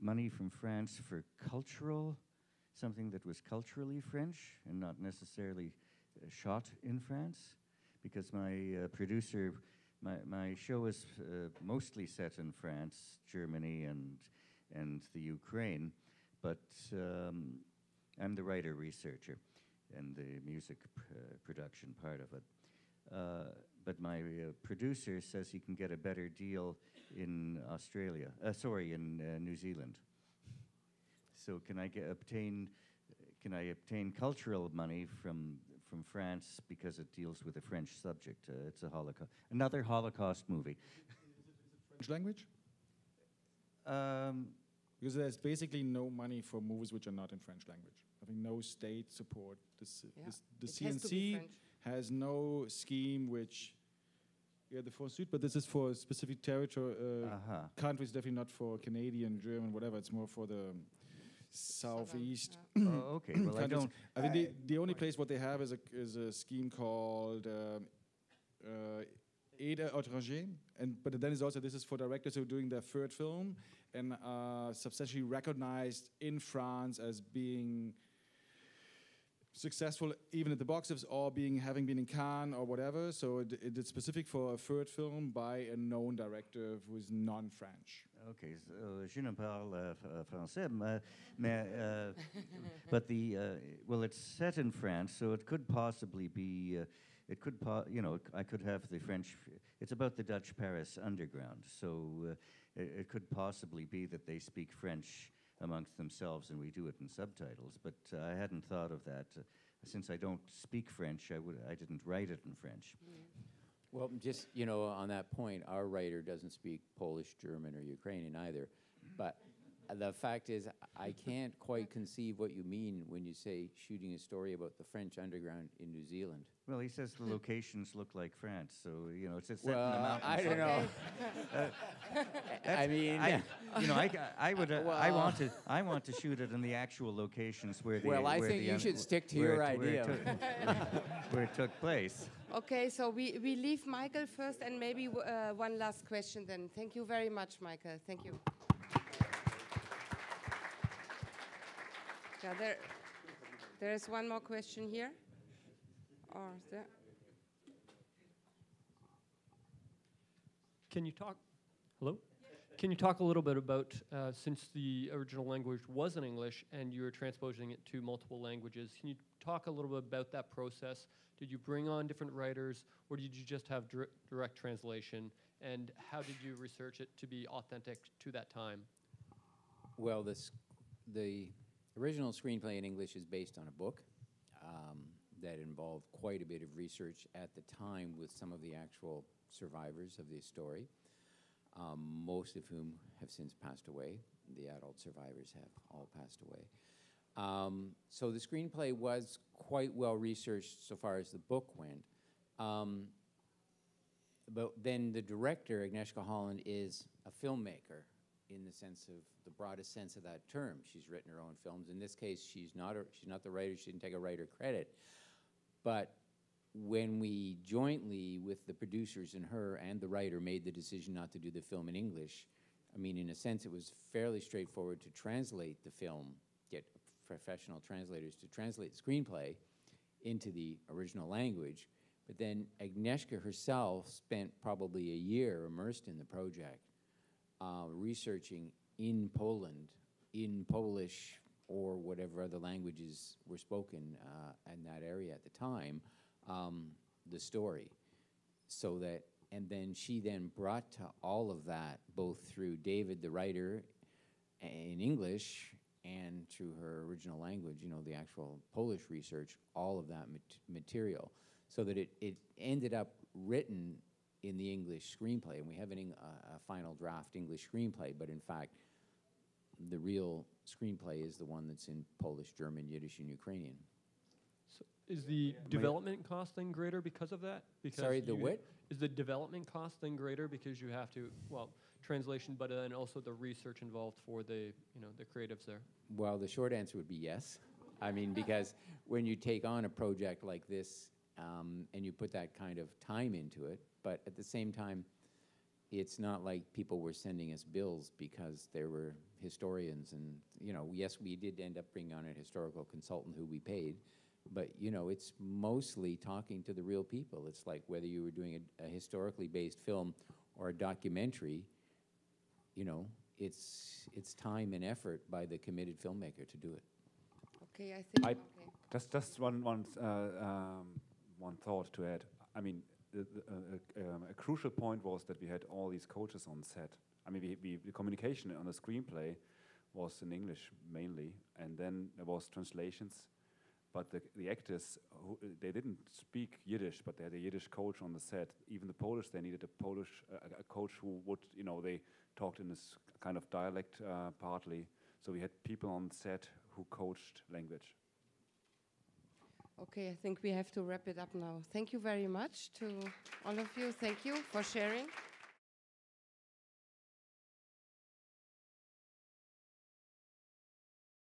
N: money from France for cultural, something that was culturally French and not necessarily shot in France, because my producer, my show is mostly set in France, Germany, and the Ukraine, but I'm the writer-researcher and the music production part of it. But my producer says he can get a better deal in Australia, in New Zealand. So can I obtain cultural money from France because it deals with a French subject? It's another Holocaust movie.
C: French language? Because there's basically no money for movies which are not in French language. I think no state support. The CNC has no scheme which, the Forsüd, but this is for specific territory, countries, definitely not for Canadian, German, whatever. It's more for the southeast.
N: Oh, okay. Well,
C: I think the only place what they have is a scheme called Aide étrangère, but then is also, this is for directors who are doing their third film and substantially recognized in France as being successful even at the box office, or having been in Cannes or whatever. So it's specific for a third film by a known director who is non-French.
N: Okay, so je ne parle français, but well, it's set in France, so it could possibly be. I could have the French. It's about the Dutch Paris underground, so it could possibly be that they speak French amongst themselves, and we do it in subtitles. But I hadn't thought of that. Since I don't speak French, I didn't write it in French.
E: Well, just, on that point, our writer doesn't speak Polish, German, or Ukrainian either. But the fact is, I can't quite conceive what you mean when you say shooting a story about the French underground in New Zealand.
N: Well, he says the locations look like France, so it's set in the mountains.
E: I don't know. I mean,
N: I want to shoot it in the actual locations where the.
E: Well, I think you should stick to your idea.
N: Where it took place.
B: Okay, so we leave Michael first, and maybe one last question then. Thank you very much, Michael. Thank you. Yeah, there is one more question here. Or is there?
O: Can you talk? Hello? Can you talk a little bit about, since the original language was in English and you were transposing it to multiple languages, can you talk a little bit about that process? Did you bring on different writers, or did you just have direct translation? And how did you research it to be authentic to that time?
E: Well, the original screenplay in English is based on a book that involved quite a bit of research at the time with some of the actual survivors of the story, most of whom have since passed away. The adult survivors have all passed away. So the screenplay was quite well researched so far as the book went. But then the director, Agnieszka Holland, is a filmmaker in the sense of the broadest sense of that term. She's written her own films. In this case, she's not the writer. She didn't take a writer credit. But when we jointly, with the producers and her and the writer, made the decision not to do the film in English, I mean, in a sense, it was fairly straightforward to translate the film, get professional translators to translate the screenplay into the original language. But then Agnieszka herself spent probably a year immersed in the project, researching in Poland, in Polish, or whatever other languages were spoken in that area at the time, the story. So that, and then she then brought to all of that, both through David, the writer, in English, and through her original language, you know, the actual Polish research, all of that material, so that it ended up written in the English screenplay. And we have a final draft English screenplay, but in fact, the real screenplay is the one that's in Polish, German, Yiddish, and Ukrainian.
O: So is the development cost then greater because of that? Because
E: Sorry, the what?
O: Is the development cost then greater because you have to, well, translation, but then also the research involved for the, you know, the creatives there?
E: Well, the short answer would be yes. I mean, because when you take on a project like this and you put that kind of time into it, but at the same time, it's not like people were sending us bills because there were historians and, you know, yes, we did end up bringing on a historical consultant who we paid, but, you know, it's mostly talking to the real people. It's like whether you were doing a historically based film or a documentary, you know, it's time and effort by the committed filmmaker to do it.
B: Okay, I think.
F: Just one thought to add. I mean, a crucial point was that we had all these coaches on set. I mean, the communication on the screenplay was in English mainly, and then there was translations. But the actors, they didn't speak Yiddish, but they had a Yiddish coach on the set. Even the Polish, they needed a coach who would, you know, they talked in this kind of dialect partly. So we had people on set who coached language.
B: Okay, I think we have to wrap it up now. Thank you very much to all of you. Thank you for sharing.